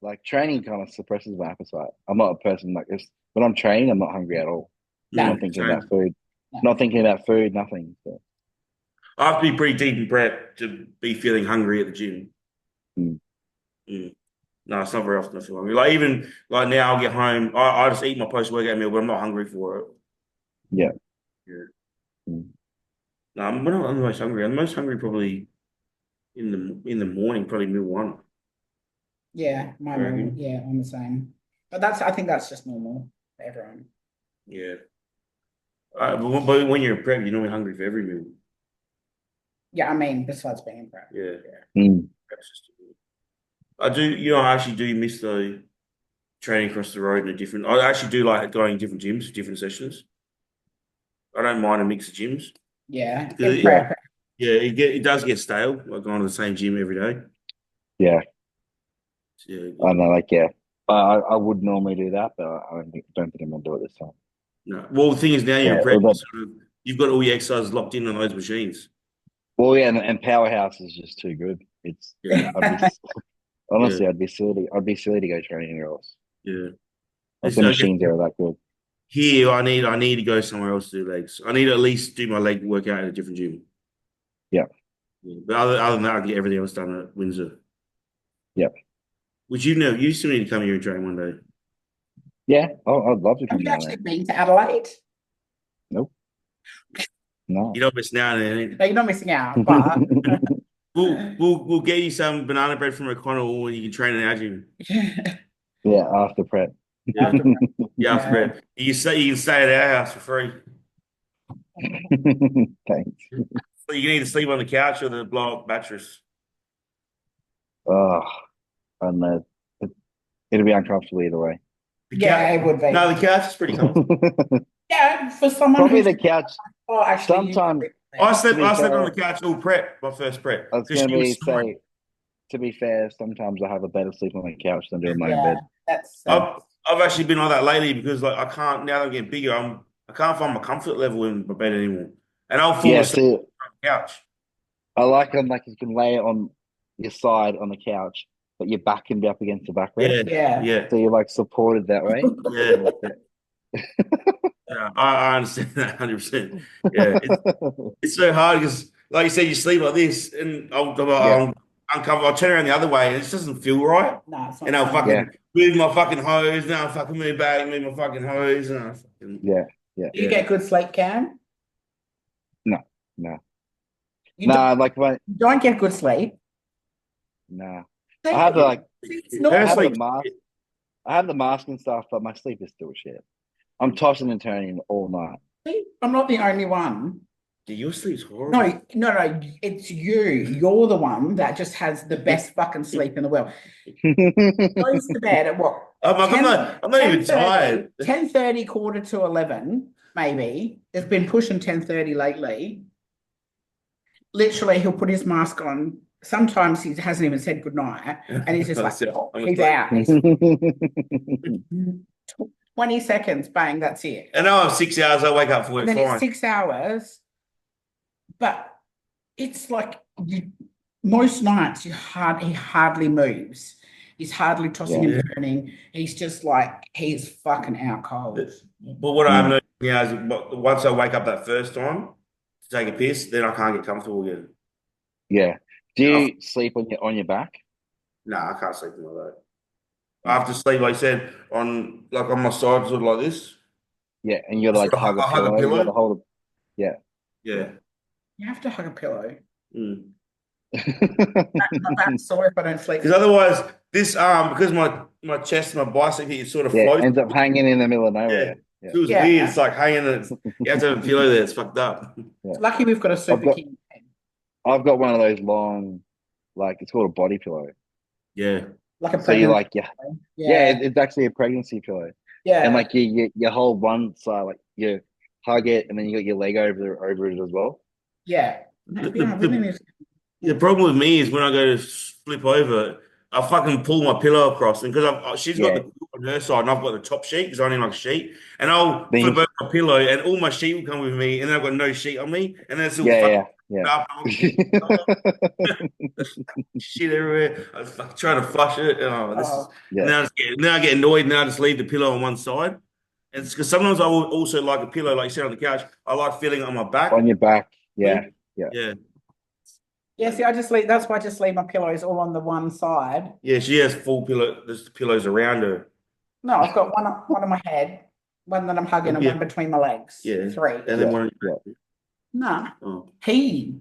like training kind of suppresses my appetite. I'm not a person like this. When I'm training, I'm not hungry at all. No, Not Mm, thinking about same. food. no. Not thinking about food. Nothing. So, I have to be pretty deep in prep to be feeling hungry at the gym. mm. Mm. No, it's not very often I feel hungry. Like even like now, I'll get home. I just eat my post workout meal, but I'm not hungry for it. Yeah. Yeah. Mm. No, I'm not I'm the most hungry. I'm most hungry probably in the morning, probably meal one. Yeah, my I normal. reckon. Yeah, I'm the same. But I think that's just normal for everyone. Yeah. But when you're in prep, you're normally hungry for every meal. Yeah, I mean, besides being in prep. Yeah. Yeah. Mm. Prep's just- I do, I actually do miss the training across the road in a different. I actually do like going to different gyms, different sessions. I don't mind a mix of gyms. Yeah, 'Cause in Yeah. prep. yeah, it does get stale, like going to the same gym every day. Yeah. Yeah, I know. Like yeah. I would normally do that, but don't think I'm gonna do it this time. no. Well, the thing is now you're in Yeah. prep, you've got all your exercises locked in on those machines. Well, yeah, and Powerhouse is just too good. It's Yeah, I'd be yeah, honestly, I'd be silly to go train anywhere else. yeah. Like It's, the I guess machines there are that good. here I need to go somewhere else to do legs. I need to at least do my leg workout at a different gym. Yeah, Yeah. But other than that, I can get everything else done at Windsor. yeah, Which you still need to come here and train one day. yeah. I'd love to Have come you down actually there. been to Adelaide? Nope, no. You know, it's now and No, you're not missing out, but we'll get you some banana bread from O'Connell and you can train in our gym. Yeah, after prep. Yeah, After, yeah, yeah. Brett. You can stay at our house for free. Thanks. So you can either sleep on the couch or the blow up mattress. Oh, and it'll be uncomfortable either way. The Yeah, couch, it would be. no, the couch is pretty comfortable. Yeah, for someone Probably who's the couch. actually you Sometimes, sleep to be I slept on fair, the couch all prep, my first prep, I was because gonna she be was snoring. say. To be fair, sometimes I have a better sleep on the couch than doing my own Yeah, bed. that's I've actually been like that lately because like I can't now that I'm getting bigger, I can't find my comfort level in my bed anymore. And I'll fall Yeah, asleep see, on the couch. I like them like you can lay it on your side on the couch, but your back can be up against the backrest, Yeah, yeah. yeah, so you're like supported that way. yeah. Yeah, I understand that 100%. Yeah, it's so hard because, like you said, you sleep like this, and Yeah, I'm uncomfortable. I'll turn around the other way, and it just doesn't feel right. No, it's And not I'll fun. yeah, fucking move my fucking hose. Now I'll fucking move back, move my fucking hose, and I fucking yeah, yeah. Do you yeah. get good sleep, Cam? No, no, You don't, nah. Like my you don't get good sleep. nah. I have the See, like it's I not. have the Personally, mask. I have the mask and stuff, but my sleep is still shit. I'm tossing and turning all night. See, I'm not the only one. yeah, your sleep's horrible. No, it's you. You're the one that just has the best fucking sleep in the world. Goes to bed at what? I'm not even 10:30, tired. 10:30, quarter to 11, maybe. It's been pushing 10:30 lately. Literally, he'll put his mask on. Sometimes he hasn't even said goodnight, and he's just like, oh, I'm he's asleep. out. He's 20 seconds, bang, that's it. And now I have 6 hours. I wake up for And work then it's fine. 6 hours, but it's like most nights he hardly moves. He's hardly tossing Yeah. and turning. He's just like he's fucking out cold. But what I've Mm. noticed now is once I wake up that first time to take a piss, then I can't get comfortable again. Yeah. Do And you sleep on your back? no, I can't sleep like that. I Mm. have to sleep, like I said, on my side, sort of like this. Yeah, and you I like sort of hug a I hug a pillow. You got to pillow. hold it. Yeah. Yeah. You have to hug a pillow. Mm. My back's sore if I don't sleep. Because otherwise, this arm, because my chest and my bicep here sort of Yeah, floats. ends up hanging in the middle of Yeah. nowhere. Yeah, Feels Yeah, weird. It's like hanging. You have to have a pillow there. It's fucked up. yeah. lucky we've got a I've super got king. I've got one of those long, like it's called a body pillow. Yeah. Like a So you pregnant. like yeah, Yeah, it's actually a pregnancy pillow, and yeah, like you hold one side, like you hug it, and then you got your leg over it as well. yeah. The, Yeah, I really the, need to- the problem with me is when I go to flip over, I fucking pull my pillow across, and because she's got Yeah. the quilt on her side, and I've got the top sheet because I only like a sheet, and I'll Then flip you, over my pillow, and all my sheet will come with me, and then I've got no sheet on me, and then it's all fucking yeah, yeah, up, I'm shit everywhere. I was fucking trying to flush it. Oh, this is, Oh, and yeah, then I get annoyed, and then I just leave the pillow on one side. And it's because sometimes I will also like a pillow, like you said on the couch. I like feeling it on my on back. your back. Yeah, yeah, Yeah. yeah. See, I just leave. That's why I just leave my pillows all on the one side. Yeah, she has full pillow. There's pillows around her. No, I've got one on my head, one that I'm hugging, and Yeah, one between my legs. yeah. Three. And then yeah, one. yeah. No, Oh, he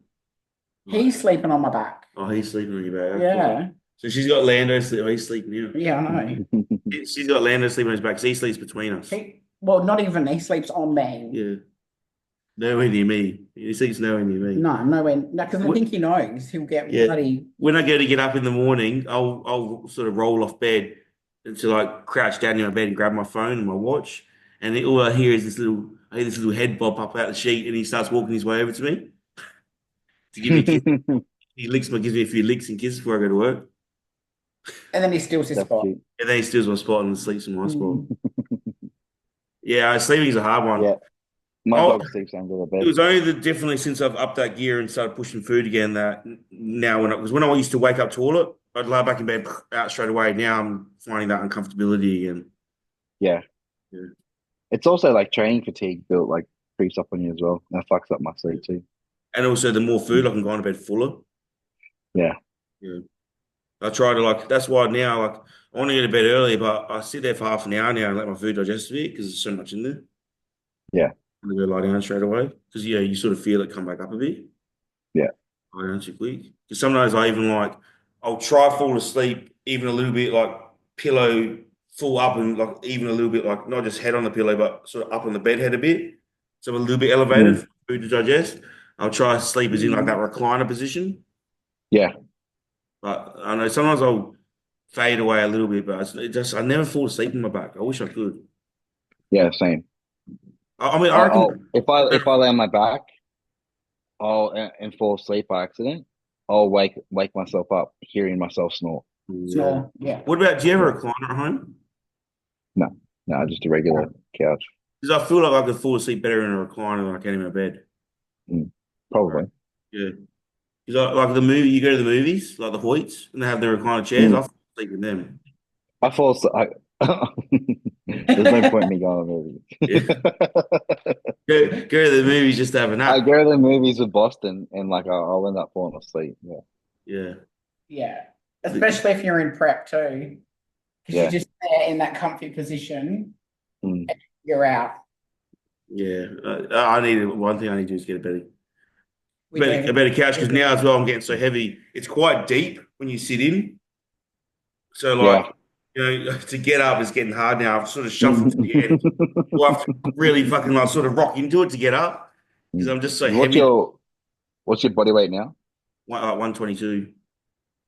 right. he's sleeping on my back. Oh, he's sleeping on your back. Yeah, So she's got Lando sleep. Oh, he's sleeping here. yeah, I know. She's got Lando sleeping on his back. So he sleeps between us. Well, not even he sleeps on me. Yeah. Nowhere near me. He sleeps nowhere near me. No, nowhere. No, because I think he knows he'll get Yeah. bloody. When I go to get up in the morning, I'll sort of roll off bed to like crouch down in my bed and grab my phone and my watch, and all I hear is I hear this little head bob up out the sheet, and he starts walking his way over to me to give me a kiss. Gives me a few licks and kisses before I go to work, And then he steals his That's spot. cute. and then he steals my spot and sleeps in my spot. Mm. Yeah, sleeping's a hard one. Yeah, my Oh, dog sleeps under the it bed. was only definitely since I've upped that gear and started pushing food again that now because when I used to wake up to it, I'd lie back in bed out straight away. Now I'm finding that uncomfortability again. Yeah, Yeah. it's also like training fatigue built like creeps up on you as well. That fucks up my sleep too. And also, the more food I can go on to bed fuller. Yeah, Yeah. I try to that's why now I want to get to bed early, but I sit there for half an hour now and let my food digest a bit because there's so much in there. yeah, I'm gonna go lie down straight away because you sort of feel it come back up a bit. yeah, Lie down too quick. Because sometimes I'll try fall asleep even a little bit like pillow full up and like even a little bit like not just head on the pillow, but sort of up on the bed head a bit. So I'm a little bit elevated Mm. for food to digest. I'll try to sleep as in like that Mm. recliner position. Yeah. But I know sometimes I'll fade away a little bit, but I never fall asleep on my back. I wish I could. Yeah. Same. I mean, I I'll reckon. if I lay on my back, I'll and fall asleep by accident. I'll wake myself up hearing myself snore. Yeah. Snore. Yeah. What about, do you have a Yeah. recliner at home? No. No, just a regular couch. Because I feel like I could fall asleep better in a recliner than I can in my bed. Mm. Right. Probably. Yeah. Because like the movie, you go to the movies, like the Hoyts, and they have their recliner chairs. I Mm. fall asleep in them. I fall asleep. There's no point in me going to Yeah. movies. Go to the movies just to have a I nap. go to the movies with Boston and like I'll end up falling asleep. Yeah. Yeah. Yeah. Especially if you're in prep too, because you're Yeah. just there in that comfy position, Mm. you're out. Yeah. I need one thing I need to do is get We do. a better couch because now as well I'm getting so heavy. It's quite deep when you sit in. So Yeah. like, to get up is getting hard now. I've sort of shuffled to the end. Mm. Well, I have to really fucking like sort of rock into it to get up because I'm just so What's heavy. your body weight now? Like 122.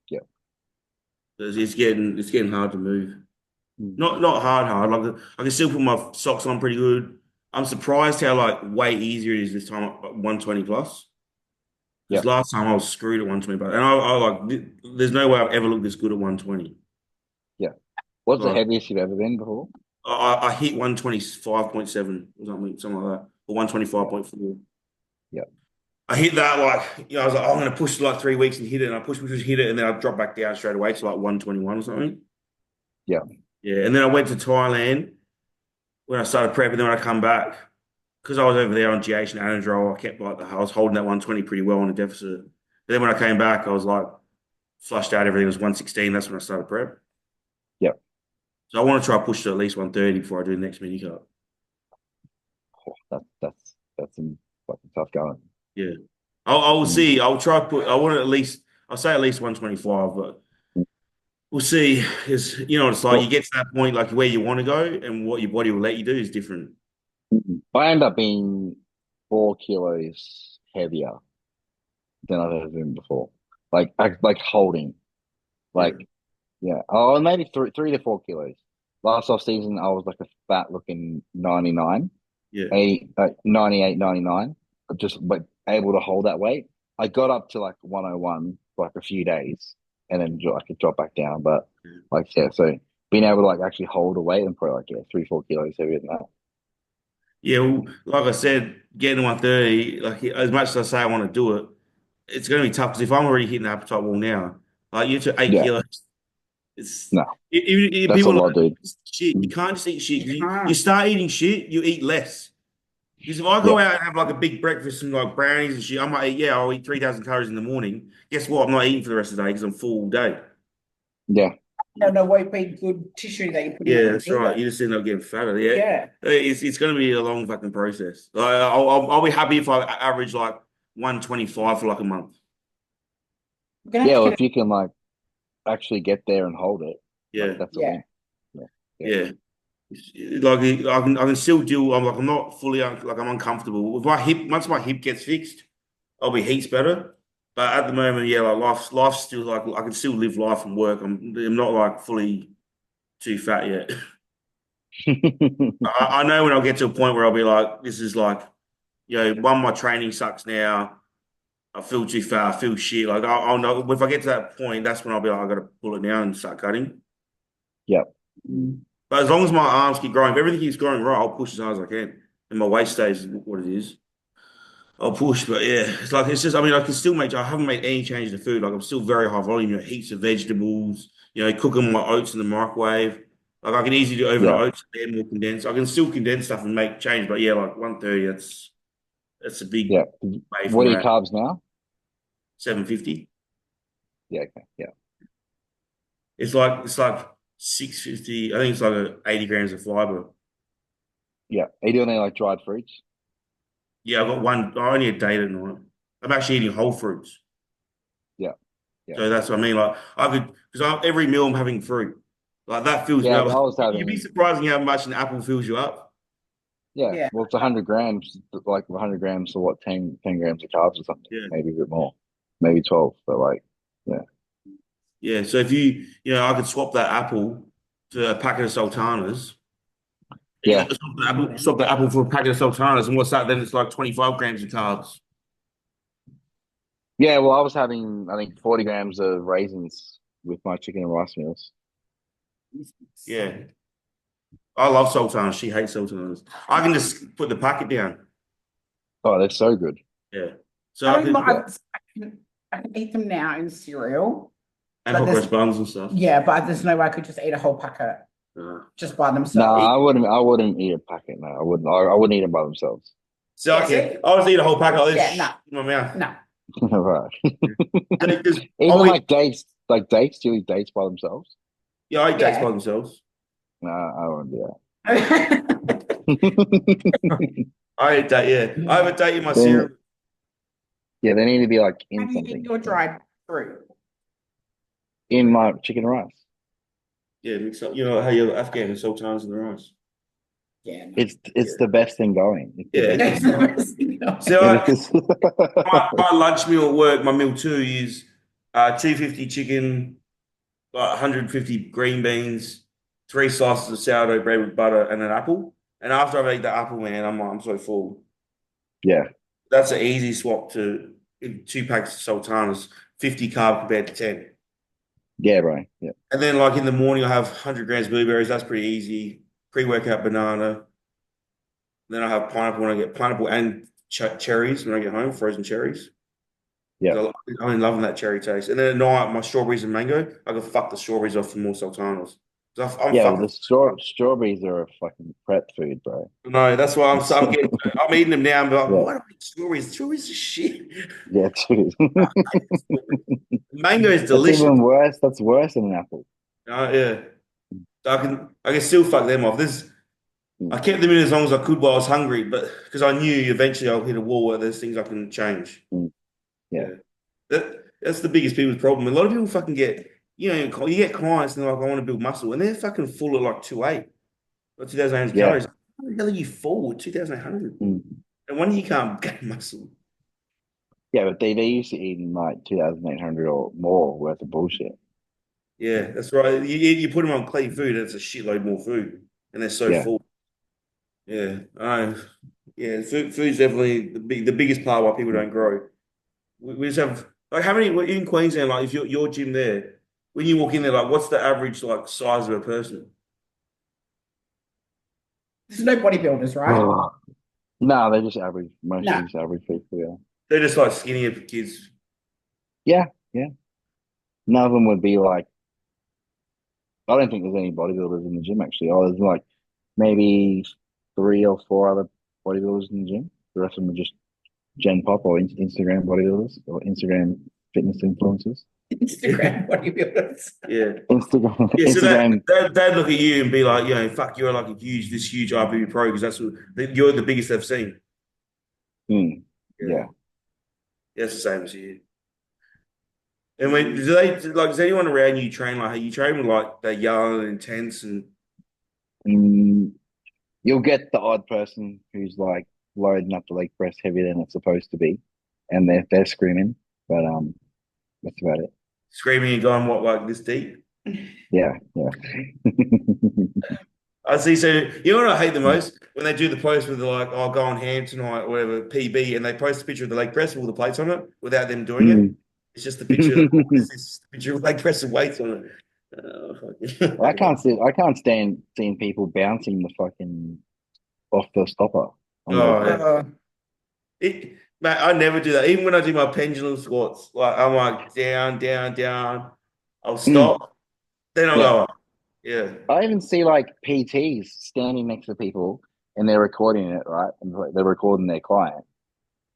Yeah. It's getting hard to move. Mm. Not hard. Like I can still put my socks on pretty good. I'm surprised how like way easier it is this time at 120 plus. Yeah. Because last time I was screwed at 120 plus, and I like there's no way I've ever looked this good at 120. Yeah. What's the Like heaviest you've ever been before? I hit 125.7 or something like that, or 125.4. Yeah. I hit that like I was like, oh, I'm gonna push like 3 weeks and hit it, and I push, hit it, and then I dropped back down straight away to like 121 or something. Yeah. Yeah, and then I went to Thailand when I started prepping. Then when I come back, because I was over there on GH and Anadrol, I kept like I was holding that 120 pretty well on a deficit. But then when I came back, I was like flushed out everything. It was 116. That's when I started prep. Yeah. So I want to try to push to at least 130 before I do the next mini cut. Oh, that's some fucking tough going. Yeah. I will Mm. see. I'll try to put. I want to at least. I'll say at least 125, but we'll see. Because you know what it's like. You Well, get to that point, like where you want to go, and what your body will let you do is different. I end up being 4 kilos heavier than I've ever been before. Like holding. Yeah. Like yeah. Oh, maybe 3 to 4 kilos. Last off season, I was like a fat looking 99, Yeah. 80, 98, 99. Just like able to hold that weight. I got up to like 101 for like a few days, and then I could drop back down. But like yeah, so being able to like actually hold a weight and probably like 3, 4 kilos heavier than that. Yeah. Well, like I said, getting to 130, like as much as I say I want to do it, it's going to be tough because if I'm already hitting the appetite wall now, like you took eight Yeah, kilos, it's no, that's a people are lot, like dude. shit. You Mm. can't just eat shit. You You can't. start eating shit, you eat less. Because if I Yeah, go out and have like a big breakfast and like brownies and shit, I might eat, yeah, I'll eat 3,000 calories in the morning. Guess what? I'm not eating for the rest of the day because I'm full all day. yeah, No, won't be good tissue that you're putting Yeah, on that's right. either. You just end up getting fatter. Yeah, Yeah. it's going to be a long fucking process. Like, I'll be happy if I average like 125 for like a month. We're gonna have yeah. to Well, get if you can like actually get there and hold it, like Yeah, that's a yeah. win. Yeah, yeah, yeah. Like I can still do. I'm not fully like I'm uncomfortable. If my hip once my hip gets fixed, I'll be heaps better. But at the moment, yeah, like life's still like I can still live life and work. I'm not like fully too fat yet. I know when I'll get to a point where I'll be like, this is like, my training sucks now. I feel too fat. I feel shit. Like I'll know if I get to that point, that's when I'll be like, I got to pull it now and start cutting. yeah, Mm. But as long as my arms keep growing, if everything keeps growing right, I'll push as hard as I can, and my waist stays what it is. I'll push, but yeah, it's just. I mean, I can still make. I haven't made any change to food. Like I'm still very high volume. Heaps of vegetables. Cooking my oats in the microwave. Like I can easily do overnight yeah. oats. They're more condensed. I can still condense stuff and make change. But yeah, like 130. That's a big Yeah. way What from are your that. carbs now? 750. Yeah, okay, yeah, It's like 650. I think it's like 80 grams of fiber. yeah. Are you doing any like dried fruits? Yeah, I've got one. I only had date at night. I'm actually eating whole fruits. Yeah, yeah, So that's what I mean. Like I could, because every meal I'm having fruit. Like that fills me Yeah, up. but I was You'd be having surprising how much an apple fills you up. yeah. Yeah. Well, it's 100 grams, like 100 grams, so what, 10 grams of carbs or something, Yeah. maybe a bit more, maybe 12. But like, yeah, Yeah. So if I could swap that apple to a packet of sultanas. yeah, Swap the apple for a packet of sultanas, and what's that? Then it's like 25 grams of carbs. yeah. Well, I was having, I think, 40 grams of raisins with my chicken and rice meals. Yeah. I love sultanas. She hates sultanas. I can just put the packet down. Oh, they're so good. Yeah. So I I mean, could I can eat them now in cereal. and But hot there's cross buns and stuff. yeah, but there's no way I could just eat a whole packet just by No, themselves. I wouldn't. I wouldn't eat a packet. No, I wouldn't. I wouldn't eat them by themselves. So Yeah, see? I was eating a whole packet like this Yeah, in my mouth. no. Right. Because Even like dates, do you eat dates by themselves? yeah, I eat dates Yeah. by themselves. No, I wouldn't do that. I eat date, yeah. I have a date in my Then- cereal. Yeah, they need to be like How in do you eat something. your dried fruit? In my chicken and rice. Yeah, mix up. You know how you have Afghan and sultanas and the rice. Yeah, no. It's the best thing going. It's the Yeah. best thing going. So It is. my lunch meal at work, my meal two is 250 chicken, like 150 green beans, 3 slices of sourdough bread with butter, and an apple. And after I've eaten the apple, man, I'm so full. Yeah, That's an easy swap to 2 packs of sultanas, 50 carb compared to 10. yeah, right. Yeah, And then like in the morning, I have 100 grams blueberries. That's pretty easy. Pre-workout banana. Then I have pineapple when I get pineapple and cherries when I get home, frozen cherries. yeah. So I'm loving that cherry taste. And then at night, my strawberries and mango, I can fuck the strawberries off for more sultanas. So I'm Yeah, well, fucking. strawberries are a fucking prep food, bro. No, that's why I'm eating them now. But Yeah, why do I eat strawberries? Strawberries are shit. yeah, dude. Mango is That's delicious. even worse. That's worse than an apple. Yeah. So I can still fuck them off. I kept them in as long as I could while I was hungry, but because I knew eventually I'll hit a wall where there's things I can change. Mm. Yeah. That's the biggest people's problem. A lot of people fucking get, you get clients and they're like, I want to build muscle, and they're fucking full at like 2,800 or 2,800 Yeah. calories. How the hell are you full at 2,800? Mm. And when you can't gain muscle. Yeah, but they used to eat like 2,800 or more worth of bullshit. Yeah, that's right. You put them on clean food, and it's a shitload more food, and they're so Yeah. full. Yeah, yeah. Food's definitely the biggest part why people don't grow. We just have like how many in Queensland? Like if your gym there, when you walk in there, like what's the average like size of a person? There's no bodybuilders, right? No, they're just average. Most No. of these average people, yeah. They're just like skinnier kids. Yeah, yeah. None of them would be like. I don't think there's any bodybuilders in the gym actually. Oh, there's like maybe 3 or 4 other bodybuilders in the gym. The rest of them are just Gen Pop or Instagram bodybuilders or Instagram fitness influencers. Instagram bodybuilders. Yeah. Instagram. Yeah, so Instagram. they'd look at you and be like, fuck, you're like this huge IFBB pro because you're the biggest they've seen. Yeah. That's the same as you. And does anyone around you train like how you train with like they're young and intense and You'll get the odd person who's like loading up the leg press heavier than it's supposed to be, and they're screaming, but that's about it. screaming and going what like this deep? Yeah, yeah. I see. So you know what I hate the most when they do the post with like, "Oh, go on ham tonight" or whatever PB, and they post a picture of the leg press with all the plates on it without them doing it. It's just the picture. It's this picture of leg press and weights on it. Oh, I can't stand seeing people bouncing the fucking off the stopper. yeah. Mate, I never do that. Even when I do my pendulum squats, like I'm like down, down, down. I'll stop, then I'll go up. Yeah. I even see like PTs standing next to people and they're recording it, right? And they're recording their client,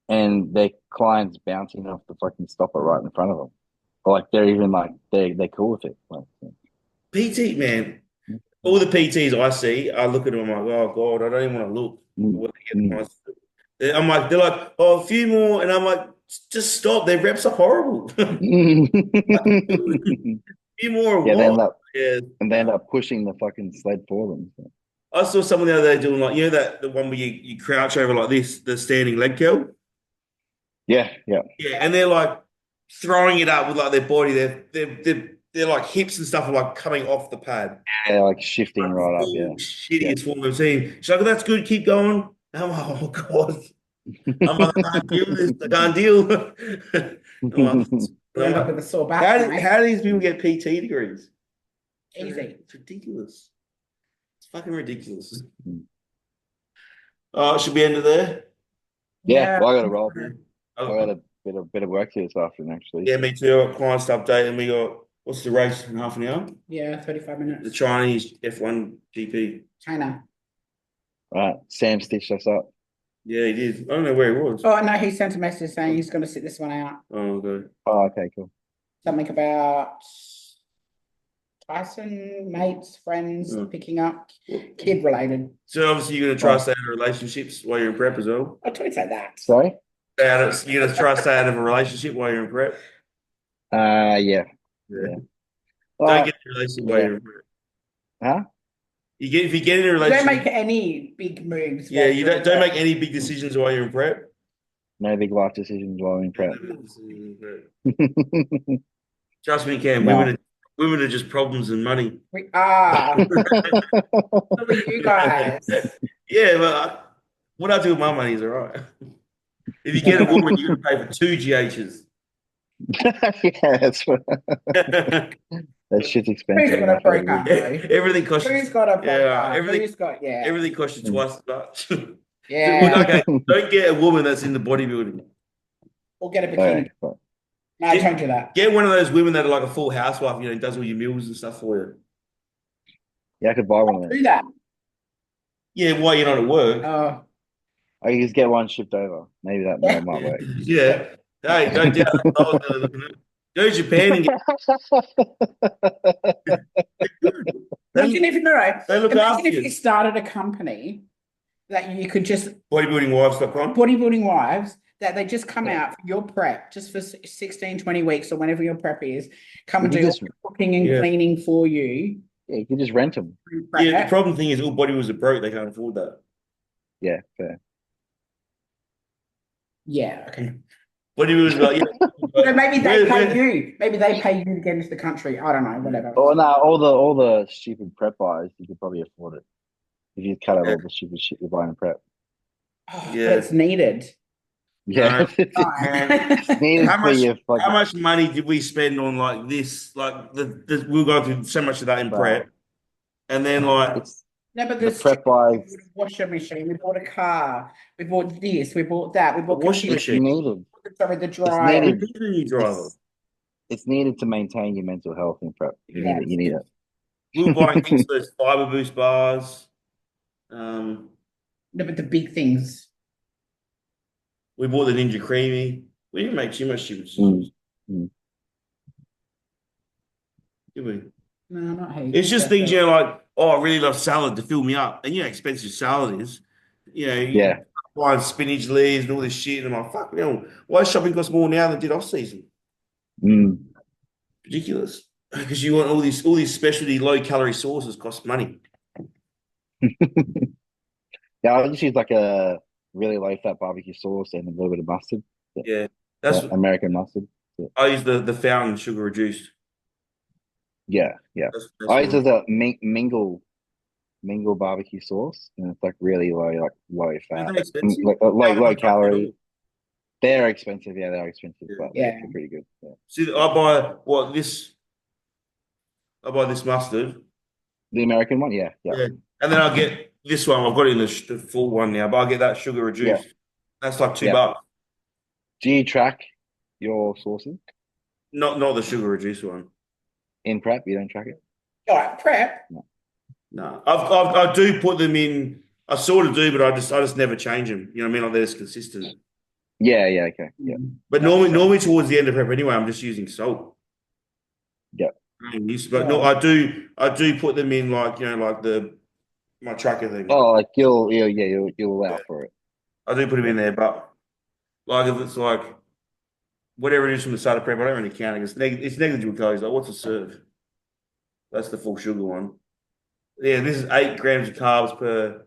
and their client's bouncing off the fucking stopper right in front of them. Or like they're even like they're cool with it. Like, PT, man. All the PTs I see, I look at them, I'm like, oh God, I don't even want to look. I'm like, they're like, oh, a few more, and I'm like, just stop. Their reps are horrible. Be more of Yeah, they what? end up Yeah. and they end up pushing the fucking sled for them. So. I saw someone the other day doing like, that the one where you crouch over like this, the standing leg curl. Yeah, yeah. Yeah, and they're like throwing it up with like their body. They're like hips and stuff are like coming off the pad. Yeah, like shifting Like right up, yeah. full Yeah. shittiest form I've seen. She's like, oh, that's good, keep going. I'm like, oh God. I'm like, I can't deal with this. I can't deal. I'm like, You end up with a sore back, how do these people get PT degrees? Easy. It's ridiculous. It's fucking ridiculous. Hmm. Should we end it there? Yeah, well, I gotta roll. I got Oh, a bit of work to do this afternoon, actually. yeah, me too. I got clients to update, and we got what's the race in half an hour? Yeah, 35 The minutes. Chinese F1 GP. China. All right, Sam stitched us up. Yeah, he did. I don't know where he was. Oh, no, he sent a message saying he's going to sit this one out. Oh, okay. Oh, okay, cool. Something about Tyson, mates, friends, picking up, kid related. So obviously you're gonna try to stay out of relationships while you're in prep as well. I don't say that. Sorry? You're gonna try to stay out of a relationship while you're in prep. Yeah. Don't get in a relationship while you're in prep. Huh? If you get in a Don't relationship, make any big moves. yeah, you don't make any big decisions while you're in prep. No big life decisions while in prep. Trust me, Cam. No. Women are just problems and money. We are. So are you guys. Yeah, but what I do with my money is all right. If you get a woman, you're gonna pay for 2 GHs. Yeah, that's what. That shit's expensive. Who's got a break up? Everything costs. Who's got a break up? everything. Who's got, yeah. Everything costs you twice as much. Yeah. Okay, don't get a woman that's in the bodybuilding. Or get a bikini. Right. No, don't do that. Get one of those women that are like a full housewife, does all your meals and stuff for you. Yeah, I could buy one of those. Do that. Yeah, while you're not at work. I could just get one shipped over. Maybe that might work. Yeah. Hey, don't doubt that. Go to Japan and get. Imagine Imagine if you started a company that you could just bodybuildingwives.com. Bodybuilding wives that they just come out for your prep just for 16, 20 weeks or whenever your prep is, come and do cooking and cleaning for you. Yeah, you can just rent them. Yeah, the problem thing is all bodybuilders are broke. They can't afford that. Yeah, fair. Yeah, okay. Bodybuilders like, So maybe they pay you. Maybe they pay you to get into the country. I don't know, whatever. Oh no, all the stupid prep buys, you could probably afford it. If you cut out all the stupid shit you're buying in prep. Oh, yeah. But it's needed. Yeah. It's needed how much money did we spend on like this? Like we'll go through so much of that in prep. And then like no, but the prep buys, washing machine, we bought a car, we bought this, we bought that, we bought washing machine. Needed. Sorry, the dryer. It's needed to maintain your mental health in prep. You need it. We were buying things those fiber boost bars. No, but the big things. We bought the Ninja Creamy. We didn't make too much stupid decisions. Did we? No, not hate. It's just things, like, I really love salad to fill me up. And expensive salad is. Buying spinach leaves and all this shit. And I'm like, fuck, why does shopping cost more now than it did off season? Ridiculous. Because you want all these specialty low calorie sauces cost money. Yeah, I just use like a really low fat barbecue sauce and a little bit of mustard. Yeah, that's American mustard. Yeah. I use the fountain sugar reduced. Yeah. That's I use the mingle barbecue sauce, and it's like really low fat, low calorie. They're expensive, they're expensive, but they're pretty good. Yeah. See, I buy this mustard, the American one, yeah, and then I'll get this one. I've got it in the full one now, but I get that sugar reduced. Yeah. That's like $2. Do you track your sourcing? Not the sugar reduced one. In prep, you don't track it? All right, prep. No, I do put them in. I sort of do, but I just never change them. You know what I mean? Like they're just consistent. Yeah, okay, yeah. But normally towards the end of prep anyway, I'm just using salt. Yeah. But no, I do put them in like my tracker thing. Oh, like you'll allow for it. I do put them in there, but like if it's like whatever it is from the start of prep, I don't really count it. It's negligible calories. Like what's a serve? That's the full sugar one. Yeah, this is 8 grams of carbs per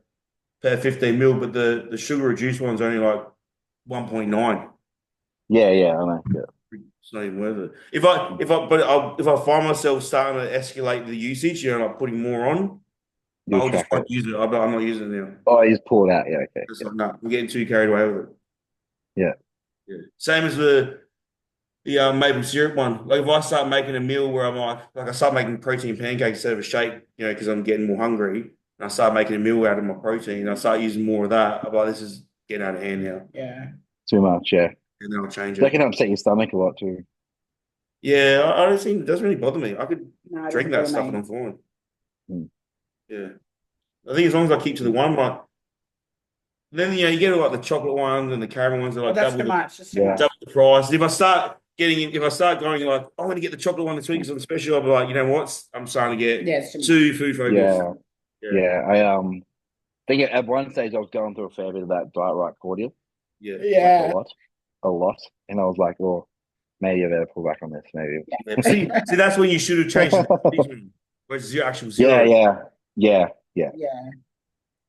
15 mil, but the sugar reduced one's only like 1.9. Yeah, yeah, I know. Yeah. It's not even worth it. If I find myself starting to escalate the usage, like putting more on, You'll I'll just track not it. use it. I'm not using it now. Oh, he's pulled out. Yeah, okay. It's like, no, I'm getting too carried away with it. Yeah. Yeah. Same as the maple syrup one. Like if I start making a meal where I'm like I start making protein pancakes instead of a shake, because I'm getting more hungry, and I start making a meal out of my protein, and I start using more of that. I'm like, this is getting out of hand now. Yeah. Too much, yeah. And then I'll change That it. can upset your stomach a lot too. Yeah, I don't think it doesn't really bother me. I could No, it drink doesn't that bother stuff me. and I'm fine. Mm. Yeah. I think as long as I keep to the one, like then you get like the chocolate ones and the caramel ones that are Oh, like that's too much. That's too Yeah. much. double the price. If I start going like, I want to get the chocolate one this week because on special, I'll be like, you know what? I'm starting to get Yeah, it's too much. too food focused. Yeah. Yeah. Yeah. I think at one stage I was going through a fair bit of that diet right cordial, Yeah. like Yeah. a lot, and I was like, well, maybe I better pull back on this. Maybe. Yeah. See, that's when you should have changed the versus your actual Yeah, zero. yeah. Yeah.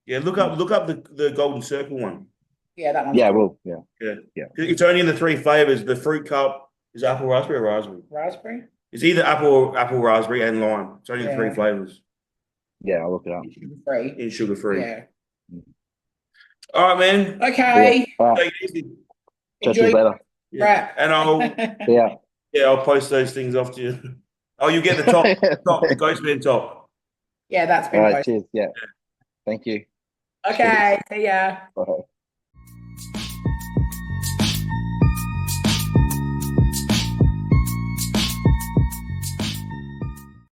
Yeah. Look up the golden circle one. Yeah, that one's Yeah, good. well, yeah. Yeah. It's only in the 3 flavors. The fruit cup is apple, raspberry, or raspberry. Raspberry? It's either apple, raspberry, and lime. It's only the 3 Yeah. flavors. Yeah, I'll look it up. Sugar-free. In sugar free. Yeah. All right, man. Okay. All right, Take it easy. chat to you Enjoy later. Yeah. wrap. And Yeah. I'll post those things off to you. Oh, you get the the Ghostman top. Yeah, that's All been right, posted. cheers. Yeah. Thank you. Okay. See ya. Bye.